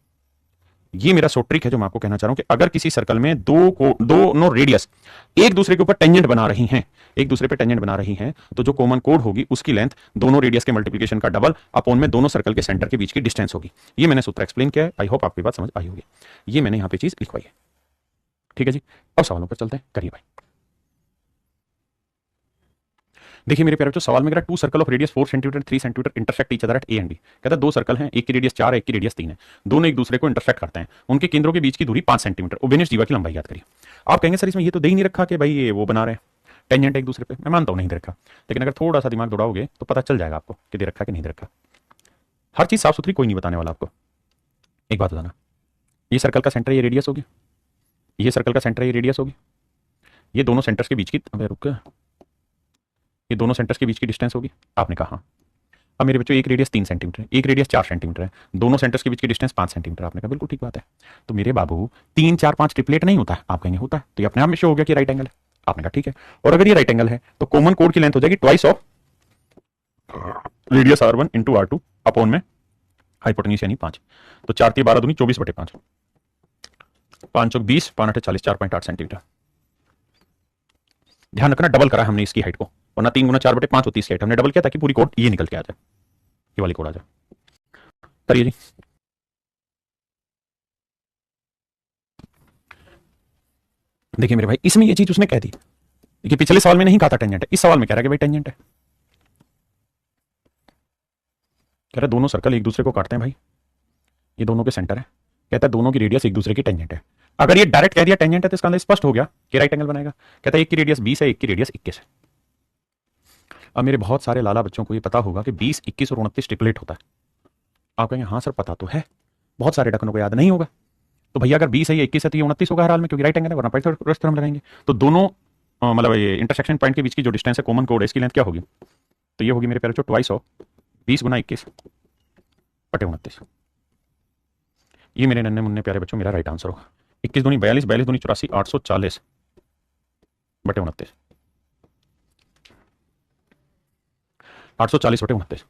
ये मेरा शॉर्ट ट्रिक है जो मैं आपको कहना चाह रहा हूं कि अगर किसी सर्कल में दोनों रेडियस एक दूसरे के ऊपर टेंजेंट बना रही हैं, एक दूसरे पे टेंजेंट बना रही हैं, तो जो कॉमन कोड होगी उसकी लेंथ दोनों रेडियस के मल्टीप्लिकेशन का डबल अपॉन में दोनों सर्कल के सेंटर के बीच की डिस्टेंस होगी। ये मैंने सूत्र एक्सप्लेन किया है, आई होप आपकी बात समझ आई होगी। ये मैंने यहां पे चीज लिखवाई है, ठीक है जी। अब सवालों पर चलते हैं, करिए भाई। देखिए मेरे प्यारे बच्चों, सवाल में कह रहा है 2 circle of radius 4 centimetre 3 centimetre intersect each other at A and B. कहता है 2 सर्कल हैं, एक की रेडियस 4 है, एक की रेडियस 3 है, दोनों एक दूसरे को इंटरसेक्ट करते हैं, उनके केंद्रों के बीच की दूरी 5 सेंटीमीटर। उबेनियस जीवा की लंबाई याद करिए। आप कहेंगे सर इसमें ये तो दे ही नहीं रखा कि भाई ये वो बना रहे हैं टेंजेंट एक दूसरे पे। मैं मानता हूं नहीं दे रखा, लेकिन अगर थोड़ा सा दिमाग दौड़ाओगे तो पता चल जाएगा आपको कि दे रखा कि नहीं दे रखा। हर चीज साफ सुथरी कोई नहीं बताने वाला आपको। एक बात बताना, ये सर्कल का सेंटर ये रेडियस होगी, ये सर्कल का सेंटर ये रेडियस होगी, ये दोनों सेंटर्स के बीच की, अबे रुक, ये दोनों सेंटर्स के बीच की डिस्टेंस होगी। आपने कहा हाँ। अब मेरे बच्चों एक रेडियस 3 सेंटीमीटर है, एक रेडियस 4 सेंटीमीटर है, दोनों सेंटर्स के बीच की डिस्टेंस 5 सेंटीमीटर। आपने कहा बिल्कुल ठीक बात है। तो मेरे बाबू 3 4 5 ट्रिपलेट नहीं होता है। आप कहेंगे होता है, तो ये अपने आप में शो हो गया कि राइट एंगल है। आपने कहा ठीक है, और अगर ये राइट एंगल है तो कॉमन कोड की लेंथ हो जाएगी twice of radius r1 into r2 upon में हाइपोटेन्यूज यानी 5। तो 4 3 12 दूनी 24/5, 5 चौक 20, 5 8 40, 4.8 सेंटीमीटर। ध्यान रखना डबल करा हमने इसकी हाइट को, वरना 3 गुना 4/5 होती है इसकी हाइट, हमने डबल किया ताकि पूरी कोड ये निकल के आ जाए, ये वाली कोड आ जाए। करिए जी। देखिए मेरे भाई, इसमें ये चीज उसने कह दी। देखिए पिछले सवाल में नहीं कहा था टेंजेंट है, इस सवाल में कह रहा है कि भाई टेंजेंट है। कह रहा है दोनों सर्कल एक दूसरे को काटते हैं भाई, ये दोनों के सेंटर है। कहता है दोनों की रेडियस एक दूसरे की टेंजेंट है। अगर ये डायरेक्ट कह दिया टेंजेंट है तो इसका अंदर स्पष्ट हो गया कि राइट एंगल बनाएगा। कहता है एक की रेडियस 20 है, एक की रेडियस 21 है। अब मेरे बहुत सारे लाला बच्चों को ये पता होगा कि 20 21 और 29 ट्रिपलेट होता है। आप कहेंगे हाँ सर पता तो है, बहुत सारे डकनों को याद नहीं होगा। तो भैया अगर 20 है ये 21 है तो ये 29 होगा हर हाल में, क्योंकि राइट एंगल है, वरना पैरेलल हम लगाएंगे। तो दोनों मतलब ये इंटरसेक्शन पॉइंट के बीच की जो डिस्टेंस है कॉमन कोड है, इसकी लेंथ क्या होगी? तो ये होगी मेरे प्यारे बच्चों ट्वाइस ऑफ 20 गुना 21 बटे 29। ये मेरे नन्हे मुन्ने प्यारे बच्चों मेरा राइट आंसर होगा। 21 दूनी 42, 42 दूनी 84, 840 बटे 29, 840 बटे 29।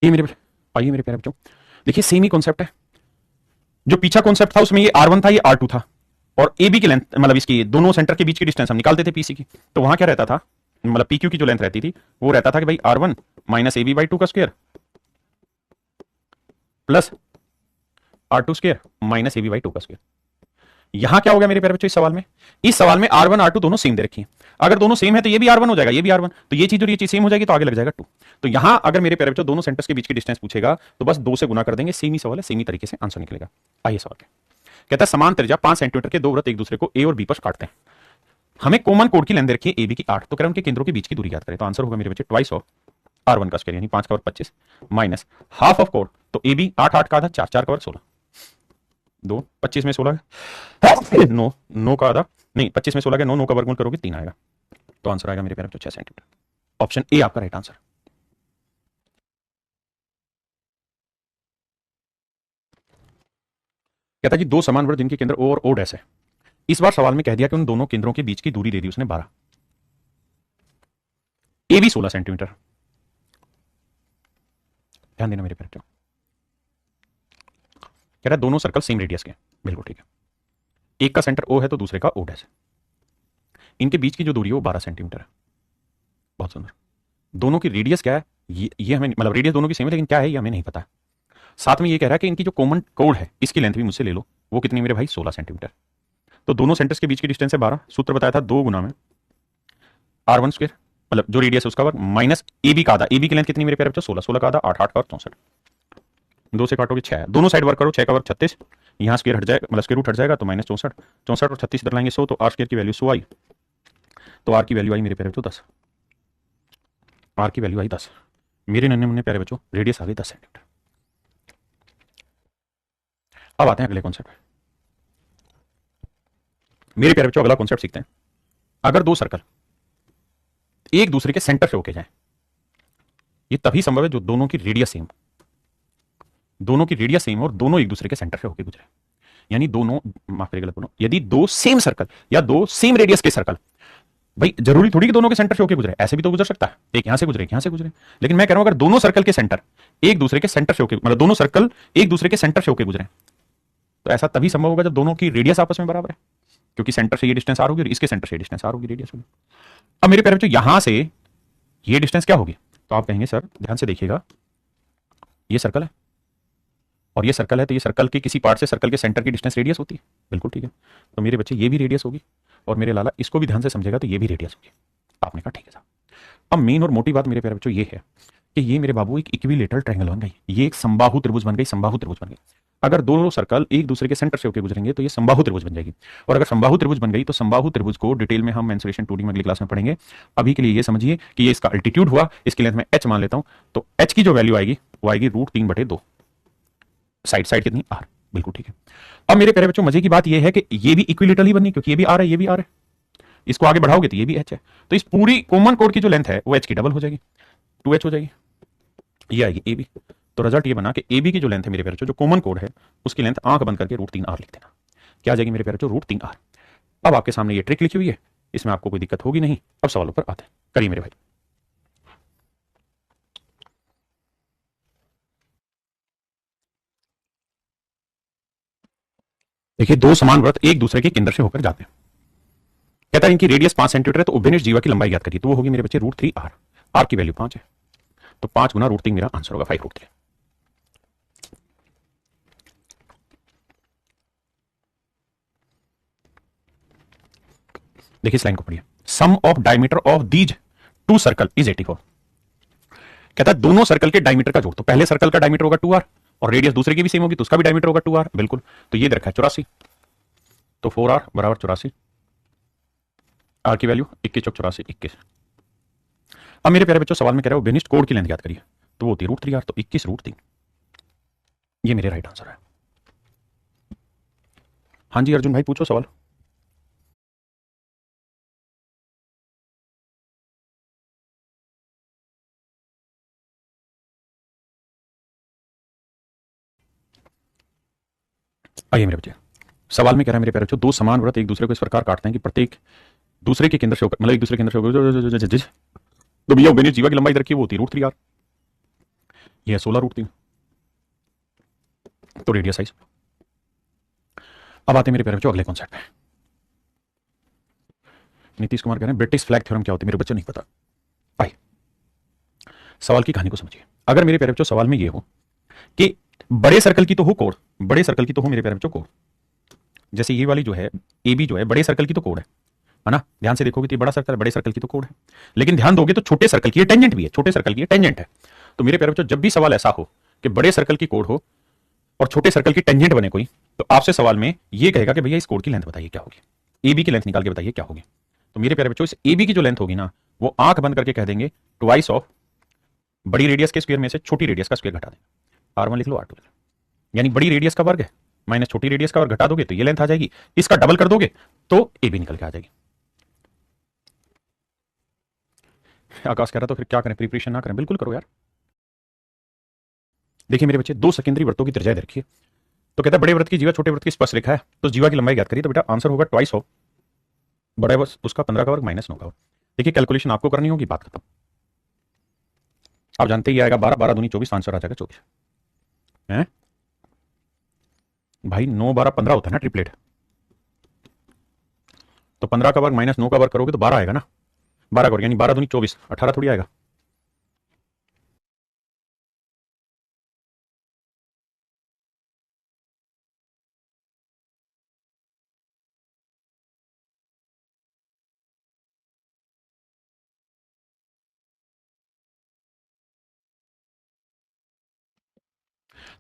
ये मेरे आइए मेरे प्यारे बच्चों, देखिए सेम ही कॉन्सेप्ट है। जो पीछा कॉन्सेप्ट था उसमें ये R1 था, ये R2 था, और ए बी की लेंथ मतलब इसकी दोनों सेंटर के बीच की डिस्टेंस हम निकालते थे पीसी की। तो वहां क्या रहता था, मतलब पीक्यू की जो लेंथ रहती थी वो रहता था कि भाई R1 माइनस AB बाई 2 का square plus R2 square minus AB by 2 का स्क्वायर। यहां क्या हो गया मेरे प्यारे बच्चों, इस सवाल में R1 R2 दोनों सेम दे रखी है। अगर दोनों सेम है तो ये भी R1 हो जाएगा, ये भी R1, तो ये चीज और ये चीज सेम हो जाएगी, तो आगे लग जाएगा 2। तो यहां अगर मेरे प्यारे बच्चों दोनों सेंटर्स के बीच की डिस्टेंस पूछेगा तो बस 2 से गुना कर देंगे, सेम ही सवाल है, सेम ही तरीके से आंसर निकलेगा। आइए सवाल कहता है समान त्रिज्या 5 सेंटीमीटर के दो वृत्त एक दूसरे को ए और बी पर काटते हैं, हमें कॉमन कोड की लेंथ रखी है ए बी की 8। तो कह रहे हैं उनके केंद्रों के बीच की दूरी याद करें। तो आंसर होगा मेरे बच्चे ट्वाइस ऑफ R1 का स्क्वायर यानी 5 का वर्ग 25 माइनस हाफ ऑफ कोड, तो ए बी 8 8 का आधा 4 4 का वर्ग 16, 2 25 में 16 9 9 का आधा नहीं 25 में 16 का 9 9 का वर्गमूल करोगे 3 आएगा। तो आंसर आएगा मेरे प्यारे बच्चों 6 सेंटीमीटर। ऑप्शन ए आपका राइट आंसर। कहता है कि दो समान वृत्त जिनके केंद्र ओ और ओ डैश है। इस बार सवाल में कह दिया कि उन दोनों केंद्रों के बीच की दूरी दे दी उसने 12, ए भी 16 सेंटीमीटर। ध्यान देना मेरे प्यारे बच्चों, कह रहा है दोनों सर्कल सेम रेडियस के, बिल्कुल ठीक है। एक का सेंटर ओ है तो दूसरे का ओ डैश है, इनके बीच की जो दूरी है वो 12 सेंटीमीटर है। बहुत सुंदर। दोनों की रेडियस क्या है ये हमें मतलब रेडियस दोनों की सेम है, लेकिन क्या है ये हमें नहीं पता। साथ में ये कह रहा है कि इनकी जो कॉमन कोड है इसकी लेंथ भी मुझसे ले लो, वो कितनी मेरे भाई 16 सेंटीमीटर। तो दोनों सेंटर्स के बीच की डिस्टेंस है 12, सूत्र बताया था 2 गुना में R1 स्क्वायर मतलब जो रेडियस है उसका वर्ग माइनस AB का आधा, AB की लेंथ कितनी मेरे प्यारे बच्चों 16, 16 का आधा 8 8 का वर्ग 64, 2 से काटोगे 6, दोनों साइड वर्क करो, 6 का वर्ग 36, यहाँ स्क्वायर हट जाएगा मतलब स्क्वायर रूट हट जाएगा तो माइनस 64, 64 और 36 इधर लाएंगे 100, तो R स्क्वायर की वैल्यू 100 आई। तो R की वैल्यू आई मेरे प्यारे बच्चों 10, R की वैल्यू आई 10। मेरे नन्हे मुन्ने प्यारे बच्चों रेडियस आ गई 10 सेंटीमीटर। अब आते हैं अगले कॉन्सेप्ट पे। मेरे प्यारे बच्चों अगला कॉन्सेप्ट सीखते हैं। अगर दो सर्कल एक दूसरे के सेंटर से होके जाएं, ये तभी संभव है जो दोनों की रेडियस सेम, दोनों की रेडियस सेम और दोनों एक दूसरे के सेंटर से होके गुजरे। यानी दोनों, माफ करिए गलत बोलो, यदि दो सेम सर्कल या दो सेम रेडियस के सर्कल भाई जरूरी थोड़ी कि दोनों के सेंटर से होके गुजरे, ऐसे भी तो गुजर सकता है, एक यहां से गुजरे एक यहां से गुजरे। लेकिन मैं कह रहा हूं अगर दोनों सर्कल के सेंटर एक दूसरे के सेंटर से होके, मतलब दोनों सर्कल एक दूसरे के सेंटर से होके गुजरे, तो ऐसा तभी संभव होगा जब दोनों की रेडियस आपस में बराबर है, क्योंकि सेंटर से ये डिस्टेंस आर होगी और इसके सेंटर से ये डिस्टेंस आर होगी, रेडियस होगी। अब मेरे प्यारे बच्चों यहां से ये डिस्टेंस क्या होगी, तो आप कहेंगे सर ध्यान से देखिएगा, ये सर्कल है और ये सर्कल है, तो ये सर्कल के किसी पार्ट से सर्कल के सेंटर की डिस्टेंस रेडियस होती है, बिल्कुल ठीक है। तो मेरे बच्चे ये भी रेडियस होगी, और मेरे लाला इसको भी ध्यान से समझेगा तो ये भी रेडियस होगी। आपने कहा ठीक है साहब। अब मेन और मोटी बात मेरे प्यारे बच्चों ये है कि ये मेरे बाबू एक इक्विलेटरल ट्रायंगल बन गई, ये एक समबाहु त्रिभुज बन गई, समबाहु त्रिभुज बन गई। अगर दोनों सर्कल एक दूसरे के सेंटर से होकर गुजरेंगे तो ये समबाहु त्रिभुज बन जाएगी, और अगर समबाहु त्रिभुज बन गई तो समबाहु त्रिभुज को डिटेल में हम मेंसुरेशन 2D में अगली क्लास में पढ़ेंगे। अभी के लिए ये समझिए कि ये इसका अल्टीट्यूड हुआ, इसकी लेंथ में h मान लेता हूं, तो h की जो वैल्यू आएगी वो आएगी √3/2, साइड साइड कितनी r, बिल्कुल ठीक है। अब मेरे प्यारे बच्चों मजे की बात ये है कि ये भी इक्विलेटरल ही बननी, क्योंकि ये भी r है ये भी r है, इसको आगे बढ़ाओगे तो ये भी h है, तो इस पूरी कॉमन कोड की जो लेंथ है वो h की डबल हो जाएगी, 2h हो जाएगी, ये आएगी AB। तो रिजल्ट ये बना कि AB की जो लेंथ है मेरे प्यारे बच्चों, जो कॉमन कोड है उसकी लेंथ आंख बंद करके √3r लिख देना। क्या आ जाएगी मेरे प्यारे बच्चों, √3r। अब आपके सामने ये ट्रिक लिखी हुई है, इसमें आपको कोई दिक्कत होगी नहीं। अब सवालों पर आते हैं, करिए मेरे भाई। देखिए दो समान वृत्त एक दूसरे के केंद्र से होकर जाते हैं, कहता है इनकी रेडियस 5 सेंटीमीटर है, तो उभयनिष्ठ जीवा की लंबाई ज्ञात करिए, तो वो होगी मेरे बच्चे √3r, r की वैल्यू 5 है, तो 5 गुना √3 मेरा आंसर होगा 5√3। देखिए इस लाइन को पढ़िए, sum of diameter of these two circle is 84। कहता है दोनों सर्कल के डायमीटर का जोड़, तो पहले सर्कल का डायमीटर होगा 2r और रेडियस दूसरे की भी सेम होगी तो उसका भी डायमीटर होगा 2r, बिल्कुल। तो ये दे रखा है 84, तो 4r बराबर 84, r की वैल्यू 21 चौक 84 21। अब मेरे प्यारे बच्चों सवाल में कह रहा है उभयनिष्ठ कोण की लेंथ ज्ञात करिए, तो वो होती है √3r, तो 21√3, ये मेरे राइट आंसर है। हाँ जी अर्जुन भाई पूछो सवाल। आइए मेरे बच्चे, सवाल में कह रहा है मेरे प्यारे बच्चों दो समान वृत्त एक दूसरे को इस प्रकार काटते हैं कि प्रत्येक दूसरे के केंद्र से होकर, मतलब एक दूसरे के केंद्र से होकर, तो भैया उभयनिष्ठ जीवा की लंबाई इधर की वो होती है √3r, ये है 16√3, तो रेडियस साइज। अब आते हैं मेरे प्यारे बच्चों अगले कॉन्सेप्ट पे। नीतीश कुमार कह रहे हैं ब्रिटिश फ्लैग थ्योरम क्या होती है, मेरे बच्चों नहीं पता। आइए सवाल की कहानी को समझिए। अगर मेरे प्यारे बच्चों सवाल में ये हो कि बड़े सर्कल की तो हो कोड, बड़े सर्कल की तो हो मेरे प्यारे बच्चों कोड, जैसे ये वाली जो है AB जो है बड़े सर्कल की तो कोड है ना, ध्यान से देखोगे तो ये बड़ा सर्कल है, बड़े सर्कल की तो कोड है, लेकिन ध्यान दोगे तो छोटे सर्कल की टेंजेंट भी है, छोटे सर्कल की टेंजेंट है। तो मेरे प्यारे बच्चों जब भी सवाल ऐसा हो कि बड़े सर्कल की कोड हो और छोटे सर्कल की टेंजेंट बने कोई, तो आपसे सवाल में ये कहेगा कि भैया इस कोड की लेंथ बताइए क्या होगी, AB की लेंथ निकाल के बताइए क्या होगी। तो मेरे प्यारे बच्चों इस AB की जो लेंथ होगी ना, वो आंख बंद करके कह देंगे ट्वाइस ऑफ बड़ी रेडियस के स्क्वायर में से छोटी रेडियस का स्क्वायर घटा दें, R1 लिख लो R2 लिख लो, यानी बड़ी रेडियस का वर्ग है माइनस छोटी रेडियस का वर्ग घटा दोगे तो ये लेंथ आ जाएगी, इसका डबल कर दोगे तो AB निकल के आ जाएगी। आकाश कह रहा तो फिर क्या करें, प्रिपरेशन ना करें, बिल्कुल करो यार। देखिए मेरे बच्चे दो सेकेंडरी वृत्तों की त्रिज्या रखिए, तो कहता है बड़े वृत्त की जीवा छोटे वृत्त की स्पर्श रेखा है, तो जीवा की लंबाई ज्ञात करिए, तो बेटा आंसर होगा ट्वाइस ऑफ बड़ा बस उसका 15 का वर्ग माइनस 9 का वर्ग। देखिए कैलकुलेशन आपको करनी होगी, बात खत्म। आप जानते ही आएगा 12 12 दूनी 24, आंसर आ जाएगा 24 है भाई। 9 12 15 होता है ना ट्रिपलेट, तो 15 का वर्ग माइनस 9 का वर्ग करोगे तो 12 आएगा ना, 12 का वर्ग यानी 12 दूनी 24, 18 थोड़ी आएगा।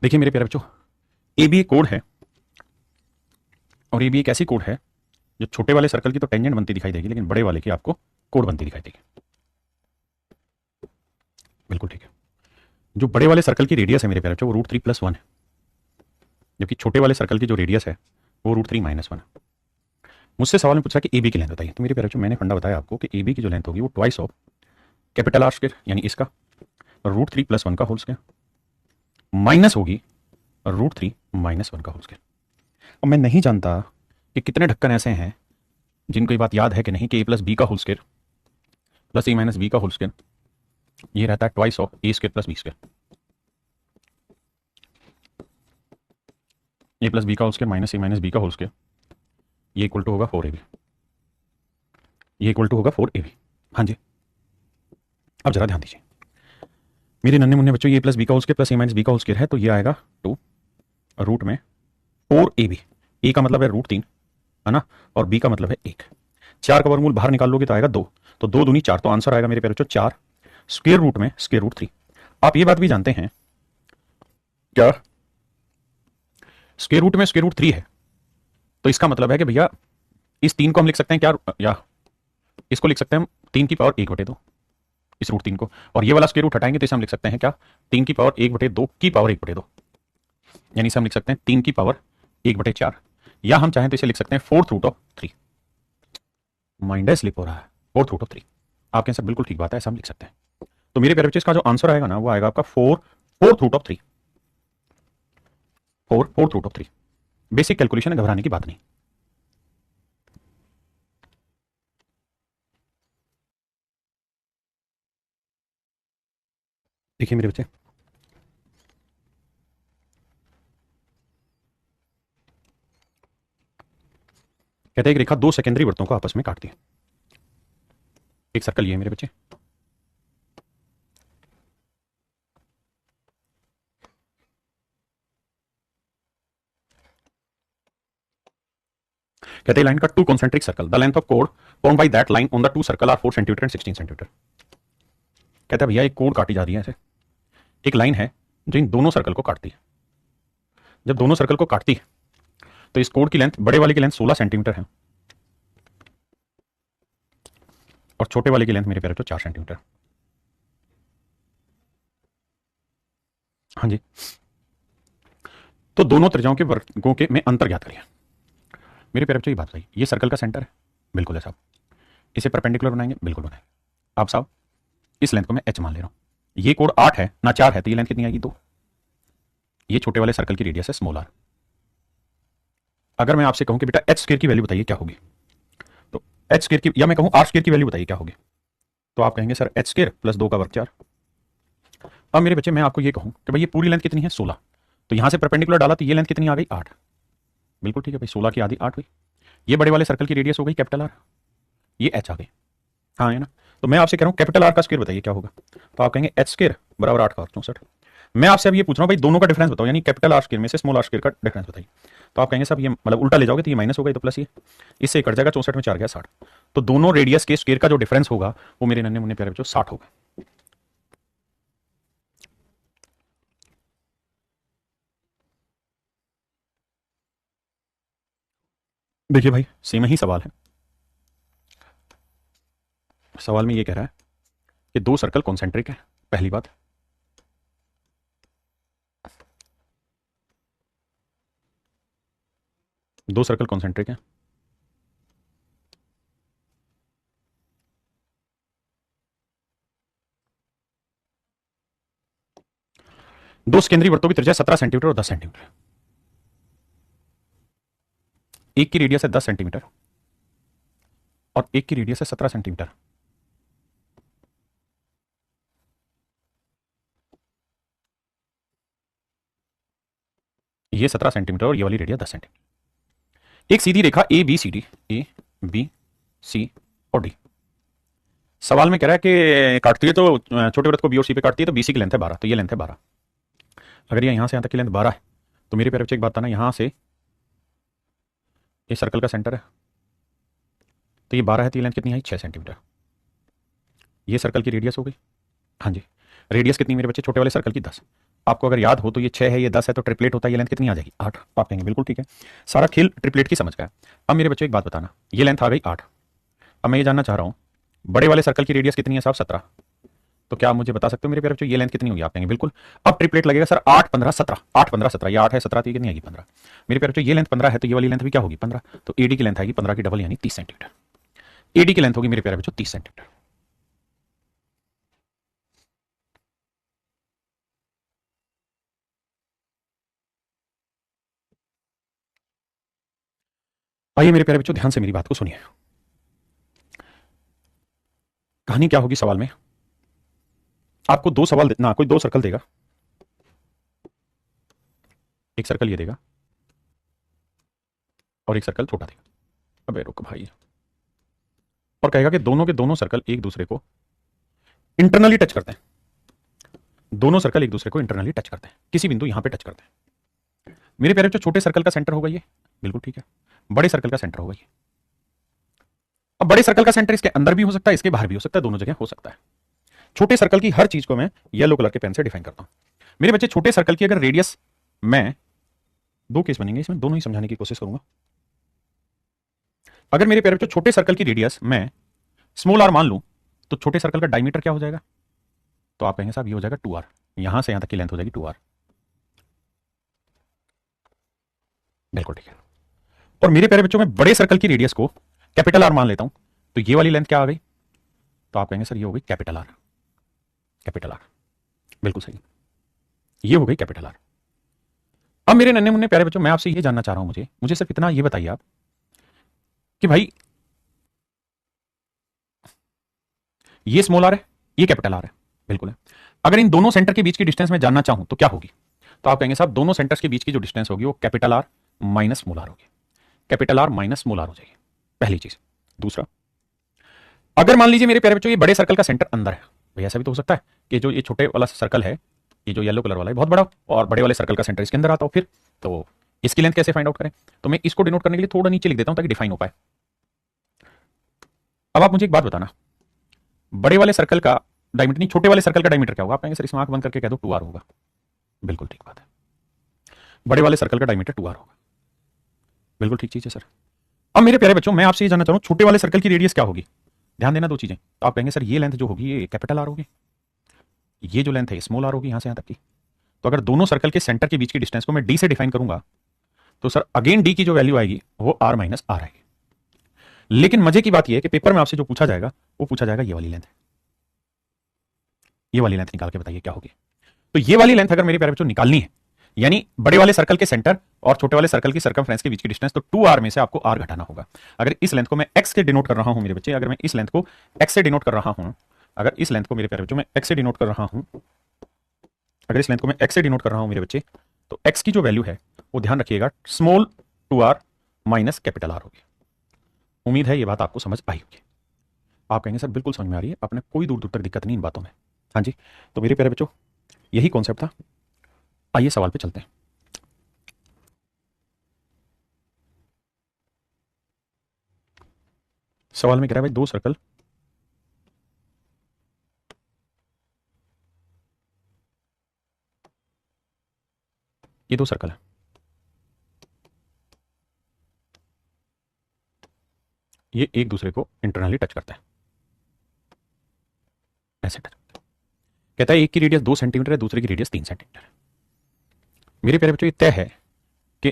देखिए मेरे प्यारे बच्चों AB एक कोड है, और AB एक ऐसी कोड है जो छोटे वाले सर्कल की तो टेंजेंट बनती दिखाई देगी, लेकिन बड़े वाले की आपको कोड बनती दिखाई देगी, बिल्कुल ठीक है। जो बड़े वाले सर्कल की रेडियस है मेरे प्यारे बच्चों वो √3+1 है, जबकि छोटे वाले सर्कल की जो रेडियस है वो √3 - 1 है। मुझसे सवाल में पूछा कि AB की लेंथ बताइए, तो मेरे प्यारे बच्चों मैंने फंडा बताया आपको कि AB की जो लेंथ होगी वो twice of capital R square यानी इसका √3+1 का होल स्क्वायर माइनस होगी √3 - 1 का होल स्क्वायर। अब मैं नहीं जानता कि कितने ढक्कन ऐसे हैं जिनको ये बात याद है कि नहीं कि ए प्लस बी का whole square plus A minus B का होल स्क्वायर ये रहता है twice of A square plus B square. A plus B का whole square minus A minus B का होल स्क्वायर ये इक्वल टू होगा 4ab, ये इक्वल टू होगा 4ab। हाँ जी, अब जरा ध्यान दीजिए मेरे नन्हे मुन्ने बच्चों, ये प्लस बी का whole square plus A minus B का होल स्क्वायर है तो ये आएगा 2 रूट में 4ab। ए का मतलब है √3 है ना, और बी का मतलब है 1। 4 का वर्गमूल बाहर निकाल लोगे तो आएगा 2, तो 2 दूनी 4, तो आंसर आएगा मेरे प्यारे बच्चों 4 स्क्वायर रूट में स्क्वायर रूट 3। आप ये बात भी जानते हैं क्या स्क्वायर रूट में स्क्वायर रूट 3 है, तो इसका मतलब है कि भैया इस 3 को हम लिख सकते हैं क्या, या इसको लिख सकते हैं हम 3 की पावर 1/2 इस √3 को, और ये वाला स्क्वायर रूट हटाएंगे तो इसे हम लिख सकते हैं क्या 3 की पावर 1/2 की पावर 1/2, यानी इसे हम लिख सकते हैं 3 की पावर 1/4, या हम चाहें तो इसे लिख सकते हैं 4th root of 3। Mind slip हो रहा है, 4th रूट ऑफ 3। आपके आंसर बिल्कुल ठीक बात है, ऐसा हम लिख सकते हैं। तो मेरे प्यारे बच्चे इसका जो आंसर आएगा ना वो आएगा आपका 4th root of 3, 4th root of 3। Basic calculation है, घबराने की बात नहीं। देखिए मेरे बच्चे, कहते हैं एक रेखा 2 सेकेंडरी वृत्तों को आपस में काटती है। एक सर्कल ये है मेरे बच्चे, कहते हैं लाइन का 2 concentric circle, the length of कोड form by that line on the 2 circle are 4 centimetre and 16 centimetre. कहता है भैया एक कोड काटी जा रही है, ऐसे एक लाइन है जो इन दोनों सर्कल को काटती है। जब दोनों सर्कल को काटती है तो इस कोड की लेंथ, बड़े वाले की लेंथ 16 सेंटीमीटर है और छोटे वाले की लेंथ मेरे प्यारे तो 4 सेंटीमीटर। हाँ जी, तो दोनों त्रिज्याओं के वर्गों के में अंतर ज्ञात करिए। मेरे प्यारे बच्चों ये बात बताइए, ये सर्कल का सेंटर है, बिल्कुल है साहब। इसे परपेंडिकुलर बनाएंगे, बिल्कुल बनाएंगे। आप साहब इस लेंथ को मैं h मान ले रहा हूं, ये कोड 8 है ना 4 है, तो ये लेंथ कितनी आएगी 2। ये छोटे वाले सर्कल की रेडियस है स्मॉल आर। अगर मैं आपसे कहूं कि बेटा h स्क्वायर की वैल्यू बताइए क्या होगी, तो h स्क्वायर की, या मैं कहूं r स्क्वायर की वैल्यू बताइए क्या होगी, तो आप कहेंगे सर h स्क्वायर प्लस 2 का वर्ग 4। अब मेरे बच्चे मैं आपको ये कहूं कि भाई ये पूरी लेंथ कितनी है 16, तो यहां से परपेंडिकुलर डाला तो ये लेंथ कितनी आ गई 8। बिल्कुल ठीक है भाई, 16 की आधी 8 हुई। ये बड़े वाले सर्कल की रेडियस हो गई कैपिटल आर, ये h आ गई। हाँ है ना, तो मैं आपसे कह रहा हूं कैपिटल आर का स्क्वायर बताइए क्या होगा, तो आप कहेंगे h स्क्वायर बराबर 8 का वर्ग 64। मैं आपसे अब ये पूछ रहा हूं भाई दोनों का डिफरेंस बताओ, यानी कैपिटल आर स्क्वायर में से स्मॉल आर स्क्वायर का डिफरेंस बताइए। तो आप कहेंगे साहब ये मतलब उल्टा ले जाओगे तो ये माइनस होगा, तो प्लस ये, इससे कट जाएगा, 64 में 4 गया 60। तो दोनों रेडियस के स्क्वायर का जो डिफरेंस होगा वो मेरे नन्हे मुन्ने प्यारे बच्चों 60 होगा। देखिए भाई सेम ही सवाल है, सवाल में ये कह रहा है कि 2 सर्कल कॉन्सेंट्रिक है, पहली बात। दो सर्कल कॉन्सेंट्रिक है, दो केंद्रीय वृत्तों की त्रिज्या 17 सेंटीमीटर और 10 सेंटीमीटर। एक की रेडियस है 10 सेंटीमीटर और एक की रेडियस है 17 सेंटीमीटर। ये 17 सेंटीमीटर और ये वाली रेडियस 10 सेंटीमीटर। एक सीधी रेखा A B C D, A B C और डी। सवाल में कह रहा है कि काटती है तो छोटे वृत्त को बी और सी पे काटती है, तो बी सी की लेंथ है 12, तो ये लेंथ है 12। अगर ये यहां से यहां तक की लेंथ 12 है तो मेरे प्यारे बच्चे एक बात बताना, यहां से ये सर्कल का सेंटर है, तो ये 12 है तो ये लेंथ कितनी आई 6 सेंटीमीटर। ये सर्कल की रेडियस हो गई। हाँ जी, रेडियस कितनी मेरे बच्चे छोटे वाले सर्कल की 10। आपको अगर याद हो तो ये 6 है, ये 10 है, तो ट्रिपलेट होता है, ये लेंथ कितनी आ जाएगी 8। आप कहेंगे बिल्कुल ठीक है, सारा खेल ट्रिपलेट की समझ गया। अब मेरे बच्चों एक बात बताना, ये लेंथ आ गई 8। अब मैं ये जानना चाह रहा हूँ बड़े वाले सर्कल की रेडियस कितनी है साहब 17, तो क्या आप मुझे बता सकते हो मेरे प्यारे बच्चों ये लेंथ कितनी होगी। आप कहेंगे बिल्कुल। अब ट्रिपलेट लगेगा सर 8 15 17, 8 15 17, ये 8 है 17, तो ये कितनी आएगी 15। मेरे प्यारे बच्चों ये लेंथ 15 है तो ये वाली लेंथ भी क्या होगी 15, तो एडी की लेंथ आएगी 15 की डबल यानी 30 सेंटीमीटर। एडी की लेंथ होगी मेरे प्यारे बच्चों 30 सेंटीमीटर। आइए मेरे प्यारे बच्चों ध्यान से मेरी बात को सुनिए। कहानी क्या होगी सवाल में, आपको दो सवाल ना कोई दो सर्कल देगा, एक सर्कल ये देगा और एक सर्कल छोटा देगा, अबे रुक भाई, और कहेगा कि दोनों के दोनों सर्कल एक दूसरे को इंटरनली टच करते हैं, दोनों सर्कल एक दूसरे को इंटरनली टच करते हैं, किसी बिंदु यहां पे टच करते हैं। मेरे प्यारे बच्चों, छोटे सर्कल का सेंटर होगा ये, बिल्कुल ठीक है, बड़े सर्कल का सेंटर होगा ये। अब बड़े सर्कल का सेंटर इसके अंदर भी हो सकता है, इसके बाहर भी हो सकता है, दोनों जगह हो सकता है। छोटे सर्कल की हर चीज को मैं येलो कलर के पेन से डिफाइन करता हूं। मेरे बच्चे, छोटे सर्कल की अगर रेडियस, मैं दो केस बनेंगे इसमें, दोनों ही समझाने की कोशिश करूंगा। अगर मेरे प्यारे बच्चों छोटे सर्कल की रेडियस मैं स्मॉल आर मान लूं, तो छोटे सर्कल का डायमीटर क्या हो जाएगा, तो आप कहेंगे साहब ये हो जाएगा 2r, यहां से यहां तक की लेंथ हो जाएगी 2r, बिल्कुल ठीक है। और मेरे प्यारे बच्चों, मैं बड़े सर्कल की रेडियस को कैपिटल आर मान लेता हूं, तो ये वाली लेंथ क्या आ गई, तो आप कहेंगे सर ये हो गई कैपिटल आर, कैपिटल आर, बिल्कुल सही, ये हो गई कैपिटल आर। अब मेरे नन्हे मुन्ने प्यारे बच्चों, मैं आपसे ये जानना चाह रहा हूं, मुझे मुझे सिर्फ इतना ये बताइए आप कि भाई ये स्मॉल आर है, ये कैपिटल आर है, बिल्कुल है। अगर इन दोनों सेंटर के बीच की डिस्टेंस मैं जानना चाहूं तो क्या होगी, तो आप कहेंगे साहब दोनों सेंटर्स के बीच की जो डिस्टेंस होगी वो capital R minus small R होगी, capital R minus small R हो जाएगी, पहली चीज। दूसरा, अगर मान लीजिए मेरे प्यारे बच्चों ये बड़े सर्कल का सेंटर अंदर है, भैया ऐसा भी तो हो सकता है कि जो ये छोटे वाला सर्कल है, ये जो येलो कलर वाला है बहुत बड़ा, और बड़े वाले सर्कल का सेंटर इसके अंदर आता हो, फिर तो इसकी लेंथ कैसे फाइंड आउट करें, तो मैं इसको डिनोट करने के लिए थोड़ा नीचे लिख देता हूं ताकि डिफाइन हो पाए। अब आप मुझे एक बात बताना, बड़े वाले सर्कल का डायमीटर नहीं, छोटे वाले सर्कल का डायमीटर क्या होगा, आप कहेंगे सर इसमें आंख बंद करके कह दो 2r होगा, बिल्कुल ठीक बात है, बड़े वाले सर्कल का डायमीटर 2r होगा, बिल्कुल ठीक चीज है सर। अब मेरे प्यारे बच्चों, मैं आपसे ये जानना चाह रहा हूं छोटे वाले सर्कल की रेडियस क्या होगी, ध्यान देना दो चीजें, तो आप कहेंगे सर ये लेंथ जो होगी ये कैपिटल आर होगी, ये जो लेंथ है स्मॉल आर होगी, यहां से यहां तक की। तो अगर दोनों सर्कल के सेंटर के बीच की डिस्टेंस को मैं डी से डिफाइन करूंगा, तो सर अगेन डी की जो वैल्यू आएगी वो आर माइनस आर आएगी। लेकिन मजे की बात यह है कि पेपर में आपसे जो पूछा जाएगा वो पूछा जाएगा ये वाली लेंथ, ये वाली लेंथ निकाल के बताइए क्या होगी। तो ये वाली लेंथ अगर मेरे प्यारे बच्चों निकालनी है, यानी बड़े वाले सर्कल के सेंटर और छोटे वाले सर्कल की सर्कमफ्रेंस के बीच की डिस्टेंस, तो 2r में से आपको r घटाना होगा। अगर इस लेंथ को मैं x से डिनोट कर रहा हूं मेरे बच्चे, अगर मैं इस लेंथ को x से डिनोट कर रहा हूं, अगर इस लेंथ को मेरे प्यारे बच्चों मैं x से डिनोट कर रहा हूं, अगर इस लेंथ को मैं x से डिनोट कर रहा हूं मेरे बच्चे, तो x की जो वैल्यू है वो ध्यान रखिएगा small 2r minus capital r होगी। उम्मीद है ये बात आपको समझ आई होगी। आप कहेंगे सर बिल्कुल समझ में आ रही है, आपने कोई दूर दूर तक दिक्कत नहीं इन बातों में। हाँ जी, तो मेरे प्यारे बच्चों यही कॉन्सेप्ट था। आइए सवाल पे चलते हैं। सवाल में कह रहा है भाई दो सर्कल ये दो सर्कल है, ये एक दूसरे को इंटरनली टच करता है, ऐसे टच करता है। कहता है एक की रेडियस 2 सेंटीमीटर है, दूसरे की रेडियस 3 सेंटीमीटर है। मेरे प्यारे बच्चों ये तय है कि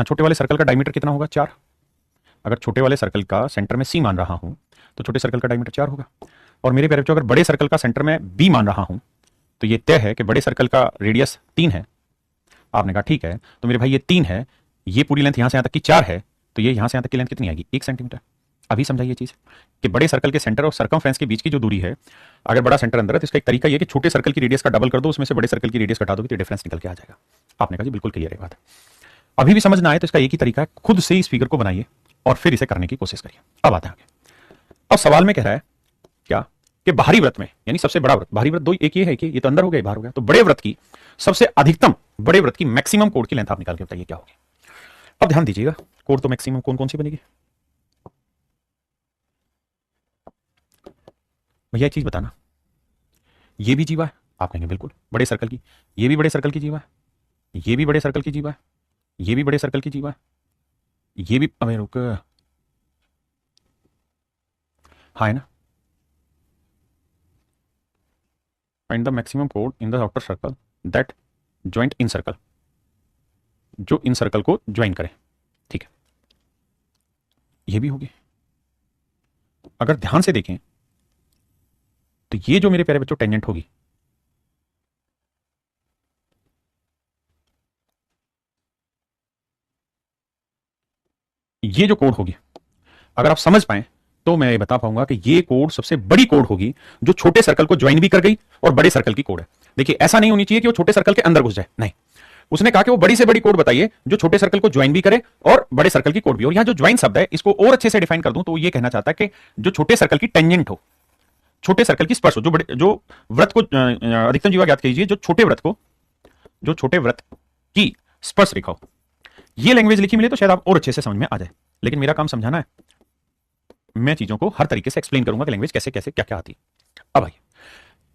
छोटे वाले सर्कल का डायमीटर कितना होगा 4। अगर छोटे वाले सर्कल का सेंटर में सी मान रहा हूं तो छोटे सर्कल का डायमीटर 4 होगा। और मेरे प्यारे बच्चों अगर बड़े सर्कल का सेंटर में बी मान रहा हूं तो ये तय है कि बड़े सर्कल का रेडियस 3 है। आपने कहा ठीक है, तो मेरे भाई ये 3 है, ये पूरी लेंथ यहां से यहां तक की 4 है, तो ये यहां से यहां तक की लेंथ कितनी आएगी 1 सेंटीमीटर। अभी समझाइए चीज कि बड़े सर्कल के सेंटर और सर्कमफ्रेंस के बीच की जो दूरी है, अगर बड़ा सेंटर अंदर है तो इसका एक तरीका ये कि छोटे सर्कल की रेडियस का डबल कर दो, उसमें से बड़े सर्कल की रेडियस घटा दोगे तो डिफरेंस निकल के आ जाएगा। आपने कहा जी बिल्कुल क्लियर है बात। अभी भी समझ ना आए तो इसका एक ही तरीका है, खुद से इस फिगर को बनाइए और फिर इसे करने की कोशिश करिए। अब आते हैं आगे। अब सवाल में कह रहा है क्या कि बाहरी वृत्त में, यानी सबसे बड़ा वृत्त, बाहरी वृत्त दो, एक ये है कि ये तो अंदर हो गया बाहर हो गया, तो बड़े वृत्त की सबसे अधिकतम, बड़े वृत्त की मैक्सिमम कोण की लेंथ आप निकाल के बताइए क्या होगी। अब ध्यान दीजिएगा, कोण तो मैक्सिमम कौन कौन सी बनेगी भैया, एक चीज बताना, ये भी जीवा है, आप कहेंगे बिल्कुल बड़े सर्कल की, ये भी बड़े सर्कल की जीवा है, ये भी बड़े सर्कल की जीवा है, ये भी बड़े सर्कल की जीवा है, ये भी, अबे रुक, हाँ है ना। फाइंड द मैक्सिमम कोण in the outer circle that joint in circle, जो इन सर्कल को ज्वाइन करे, ठीक है, ये भी होगी। अगर ध्यान से देखें तो ये जो मेरे प्यारे बच्चों टेंजेंट होगी, ये जो कोण होगी, अगर आप समझ पाए तो मैं ये बता पाऊंगा कि ये कोड सबसे बड़ी कोड होगी जो छोटे सर्कल को ज्वाइन भी कर गई और बड़े सर्कल की कोड है। देखिए ऐसा नहीं होनी चाहिए कि वो छोटे सर्कल के अंदर घुस जाए, नहीं, उसने कहा कि वो बड़ी से बड़ी कोड बताइए जो छोटे सर्कल को ज्वाइन भी करे और बड़े सर्कल की कोड भी। और यहां जो ज्वाइन शब्द है इसको और अच्छे से डिफाइन कर दूं तो ये कहना चाहता है कि जो छोटे सर्कल की टेंजेंट हो, छोटे सर्कल की स्पर्श हो, जो वृत्त को अधिकतम जीवा ज्ञात कीजिए, जो छोटे वृत्त की स्पर्श रेखा हो। ये लैंग्वेज लिखी मिले तो शायद आप और अच्छे से समझ में आ जाए, लेकिन मेरा काम समझाना है। मैं चीजों को हर तरीके से एक्सप्लेन करूंगा कि लैंग्वेज कैसे कैसे क्या क्या आती है। अब भाई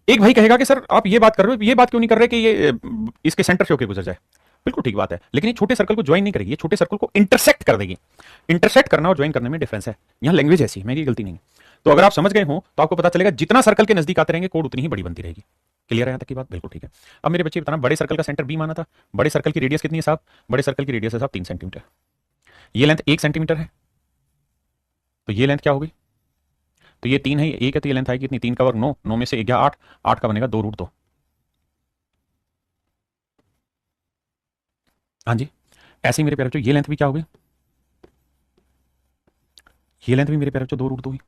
एक भाई कहेगा कि सर आप ये बात कर रहे हो, ये बात क्यों नहीं कर रहे कि ये इसके सेंटर से होकर गुजर जाए। बिल्कुल ठीक बात है, लेकिन ये छोटे सर्कल को ज्वाइन नहीं करेगी, ये छोटे सर्कल को इंटरसेक्ट कर देगी। इंटरसेक्ट करना और ज्वाइन करने में डिफरेंस है। यहां लैंग्वेज ऐसी है, मेरी गलती नहीं है। तो अगर आप समझ गए हो तो आपको पता चलेगा जितना सर्कल के नजदीक आते रहेंगे कोड उतनी ही बड़ी बनती रहेगी। क्लियर है यहां तक की बात? बिल्कुल ठीक है। अब मेरे बच्चे बताना, बड़े सर्कल का सेंटर बी माना था, बड़े सर्कल की रेडियस कितनी है साहब? बड़े सर्कल की रेडियस है साहब 3 सेंटीमीटर। ये लेंथ 1 सेंटीमीटर है, तो ये लेंथ क्या होगी? तो ये 3 है, ये 1 है, तो ये लेंथ आएगी कितनी? 3 का वर्ग 9, 9 में से 1 गया 8, 8 का बनेगा 2√2। हाँ जी, ऐसे ही मेरे प्यारे बच्चों ये लेंथ भी क्या होगी? ये लेंथ भी मेरे प्यारे बच्चों 2√2 हुई।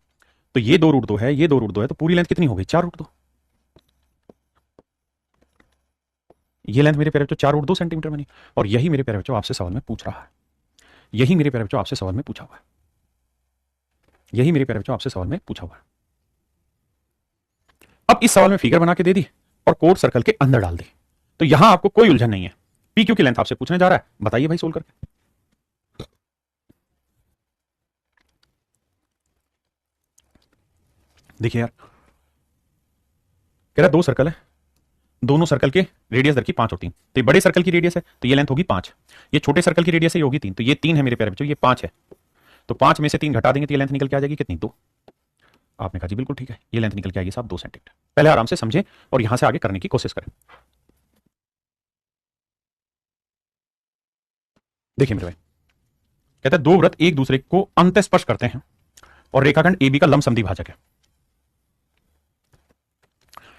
तो ये 2√2 है, ये 2√2 है, तो पूरी लेंथ कितनी हो गई? 4√2। ये लेंथ मेरे प्यारे बच्चों 4√2 सेंटीमीटर बनी। और यही मेरे प्यारे बच्चों आपसे सवाल में पूछ रहा है, यही मेरे प्यारे बच्चों आपसे सवाल में पूछा हुआ है, यही मेरे प्यारे बच्चों आपसे सवाल में पूछा हुआ है। अब इस सवाल में फिगर बना के दे दी और कोड सर्कल के अंदर डाल दी, तो यहां आपको कोई उलझन नहीं है। पी क्यू की लेंथ आपसे पूछने जा रहा है, बताइए भाई सोल्व करके। देखिए यार, कह रहा 2 सर्कल है, दोनों सर्कल के रेडियस दर की 5 और 3। तो ये बड़े सर्कल की रेडियस है तो ये लेंथ होगी 5, ये छोटे सर्कल की रेडियस है ये होगी 3। तो ये 3 है मेरे प्यारे बच्चों, ये 5 है, तो 5 में से 3 घटा देंगे तो ये लेंथ निकल के आ जाएगी कितनी? 2। आपने कहा जी बिल्कुल ठीक है, ये लेंथ निकल के आएगी साहब 2 सेंटीमीटर। पहले आराम से समझे और यहां से आगे करने की कोशिश करें। देखिए मेरे भाई, कहता है 2 वृत्त एक दूसरे को अंतःस्पर्श करते हैं और रेखाखंड AB का लंब समद्विभाजक है।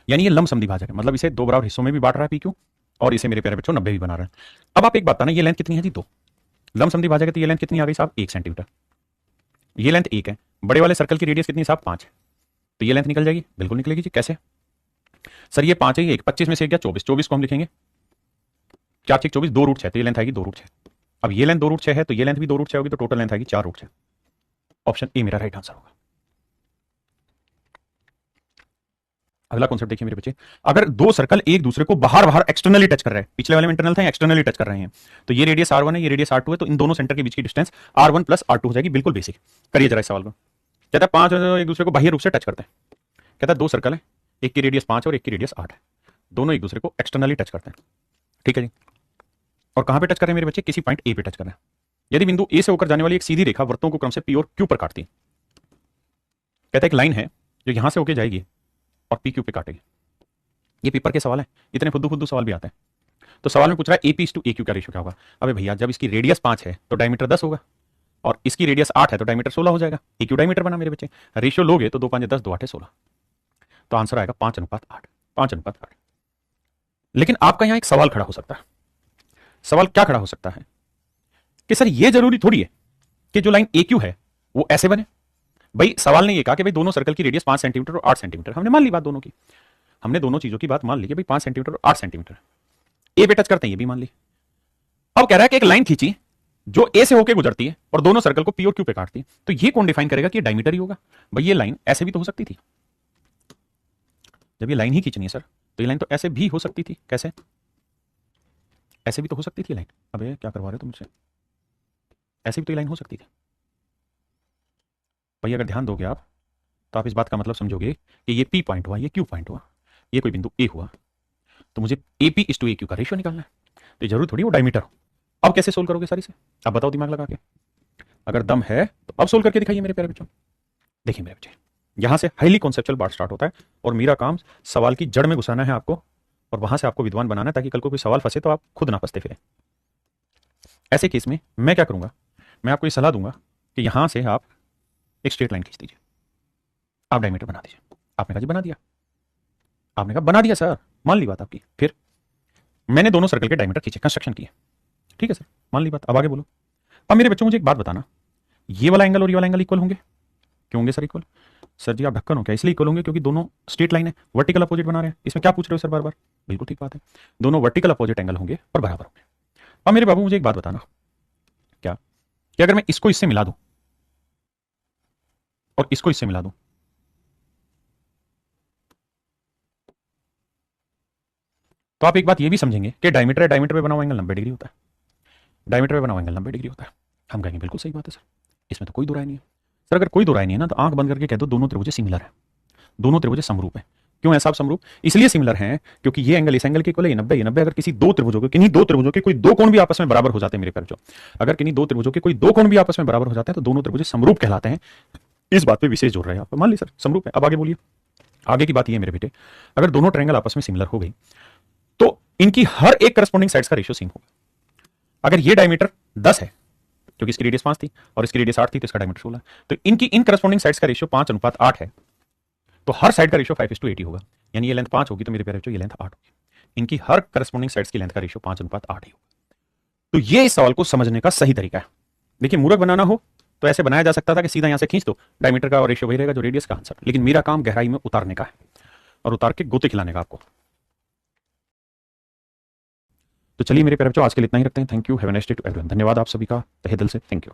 यानी ये लंब समद्विभाजक है, मतलब इसे 2 बराबर हिस्सों में भी बांट रहा है पी क्यू, और इसे मेरे प्यारे बच्चों 90 भी बना रहे हैं। अब आप एक बात बताना, ये लेंथ कितनी है जी? 2। लंब समद्विभाजक है तो ये लेंथ कितनी आ गई साहब? 1 सेंटीमीटर। ये लेंथ 1 है, बड़े वाले सर्कल की रेडियस कितनी साहब? 5 है, तो ये लेंथ निकल जाएगी। बिल्कुल निकलेगी जी। कैसे सर? ये 5 है, ये 25 में से 1 गया 24, 24 को हम लिखेंगे 4 6 24, 2√6, तो ये लेंथ आएगी 2√6। अब ये लेंथ 2√6 है तो ये लेंथ भी 2√6 होगी, तो टोटल लेंथ आएगी 4√6। ऑप्शन ए मेरा राइट आंसर होगा। अगला कॉन्सेप्ट देखिए मेरे बच्चे, अगर 2 सर्कल एक दूसरे को बाहर बाहर एक्सटर्नली टच कर रहे हैं, पिछले वाले में इंटरनल था, एक्सटर्नली टच कर रहे हैं, तो ये रेडियस R1 है, ये रेडियस R2 है, तो इन दोनों सेंटर के बीच की डिस्टेंस R1 प्लस R2 हो जाएगी। बिल्कुल बेसिक। करिए जरा इस सवाल को। कहता है 5 एक दूसरे को बाह्य रूप से टच करते हैं। कहता है 2 सर्कल है, एक की रेडियस 5 और एक की रेडियस 8 है, दोनों एक दूसरे को एक्सटर्नली टच करते हैं। ठीक है जी। और कहां पे टच कर रहे हैं मेरे बच्चे? किसी पॉइंट ए पे टच कर रहे हैं। यदि बिंदु ए से होकर जाने वाली एक सीधी रेखा वृत्तों को क्रम से पी और क्यू पर काटती है। कहता है एक लाइन है जो यहां से होकर जाएगी और पी क्यू पे काटेगी। ये पेपर के सवाल है, इतने फुद्दू फुद्दू सवाल भी आते हैं। तो सवाल में पूछ रहा है AP/AQ का रेशियो क्या होगा? अबे भैया जब इसकी रेडियस 5 है तो डायमीटर 10 होगा, और इसकी रेडियस 8 है तो डायमीटर 16 हो जाएगा। AQ डायमीटर बना मेरे बच्चे। रेशियो लोगे तो 2 5 10, 2 8 16, तो आंसर आएगा 5:8, 5:8। लेकिन आपका यहां एक सवाल खड़ा हो सकता है। सवाल क्या खड़ा हो सकता है कि सर ये जरूरी थोड़ी है कि जो लाइन AQ है वो ऐसे बने। भाई सवाल ने ये कहा कि भाई दोनों सर्कल की रेडियस 5 सेंटीमीटर और 8 सेंटीमीटर, हमने मान ली बात दोनों की, हमने दोनों चीजों की बात मान ली कि भाई 5 सेंटीमीटर और 8 सेंटीमीटर ए पे टच करते हैं, ये भी मान ली। अब कह रहा है कि एक लाइन खींची जो ए से होकर गुजरती है और दोनों सर्कल को पी और क्यू पे काटती है, तो ये कौन डिफाइन करेगा कि ये डायमीटर ही होगा? भाई ये लाइन ऐसे भी तो हो सकती थी। जब ये लाइन ही खींचनी है सर तो ये लाइन तो ऐसे भी हो सकती थी। कैसे? ऐसे भी तो हो सकती थी लाइन। अबे क्या करवा रहे हो तुम मुझसे? ऐसे भी तो ये लाइन हो सकती थी। भाई अगर ध्यान दोगे आप तो आप इस बात का मतलब समझोगे कि ये पी पॉइंट हुआ, ये क्यू पॉइंट हुआ, ये कोई बिंदु ए हुआ, तो मुझे AP/AQ का रेशियो निकालना है, तो जरूर थोड़ी वो डायमीटर हो। अब कैसे सोल्व करोगे सारी से? अब बताओ दिमाग लगा के। अगर दम है तो अब सोल्व करके दिखाइए मेरे प्यारे बच्चों। देखिए मेरे बच्चे, यहां से हाईली कॉन्सेप्चुअल पार्ट स्टार्ट होता है और मेरा काम सवाल की जड़ में घुसाना है आपको, और वहां से आपको विद्वान बनाना है ताकि कल को कोई सवाल फंसे तो आप खुद ना फंसते फिरे। ऐसे केस में मैं क्या करूंगा, मैं आपको ये सलाह दूंगा कि यहां से आप एक स्ट्रेट लाइन खींच दीजिए, आप डायमीटर बना दीजिए। आपने कहा जी बना दिया, आपने कहा बना दिया सर, मान ली बात आपकी। फिर मैंने दोनों सर्कल के डायमीटर खींचे, कंस्ट्रक्शन किए। ठीक है सर, मान ली बात। अब आगे बोलो। अब मेरे बच्चों मुझे एक बात बताना, ये वाला एंगल और ये वाला एंगल इक्वल होंगे? क्यों होंगे सर इक्वल? सर जी आप ढक्कन हो क्या, इसलिए इक्वल होंगे क्योंकि दोनों स्ट्रेट लाइन है, वर्टिकल अपोजिट बना रहे हैं। इसमें क्या पूछ रहे हो सर बार बार? बिल्कुल ठीक बात है, दोनों वर्टिकल अपोजिट एंगल होंगे और बराबर होंगे। अब मेरे बाबू मुझे एक बात बताना, क्या कि अगर मैं इसको इससे मिला दूं और इसको इससे मिला दूं, तो आप एक बात ये भी समझेंगे कि डायमीटर है, डायमीटर पे बना हुआ एंगल 90 डिग्री होता है, डायमीटर पे बना हुआ एंगल 90 डिग्री होता है। हम कहेंगे बिल्कुल सही बात है सर, इसमें तो कोई दो राय नहीं है। सर अगर कोई दो राय नहीं है ना, तो आंख बंद करके कह दो दोनों त्रिभुज सिमिलर है, दोनों त्रिभुज समरूप है। क्यों है साहब समरूप? इसलिए सिमिलर हैं क्योंकि ये एंगल इस एंगल के इक्वल है, ये 90 ये 90। अगर किसी दो त्रिभुजों के, किन्हीं दो त्रिभुजों के कोई दो कोण भी आपस में बराबर हो जाते हैं मेरे प्यारे बच्चों, अगर किन्हीं दो त्रिभुजों के कोई दो कोण भी आपस में बराबर हो जाते हैं तो दोनों त्रिभुज समरूप कहलाते हैं। इस बात पे विशेष जोर रहे हैं आप, मान ली सर समरूप है। अब आगे बोलिए, आगे की बात ये मेरे बेटे, अगर दोनों ट्रायंगल आपस में सिमिलर हो गई तो इनकी हर एक करस्पॉन्डिंग साइड्स का रेशियो सेम होगा। अगर ये डायमीटर 10 है क्योंकि इसकी रेडियस 5 थी और इसकी रेडियस 8 थी, तो इसका डायमीटर 16 है, तो इनकी इन करस्पॉन्डिंग साइड्स का रेशियो 5:8 है, तो हर साइड का रेशियो 5:80 होगा। यानी ये लेंथ 5 होगी तो मेरे प्यारे बच्चों ये लेंथ 8 होगी। इनकी हर करस्पॉन्डिंग साइड्स की लेंथ का रेशियो 5:8 ही होगा। तो ये इस सवाल को समझने का सही तरीका है। देखिए मूर्ख बनाना हो तो ऐसे बनाया जा सकता था कि सीधा यहां से खींच दो, डायमीटर का रेशियो वही रहेगा जो रेडियस का आंसर, लेकिन मेरा काम गहराई में उतारने का है और उतार के गोते खिलाने का आपको। तो चलिए मेरे प्यारे बच्चों आज के लिए इतना ही रखते हैं। Thank you, have a nice day to everyone. धन्यवाद आप सभी का तहे दिल से, थैंक यू।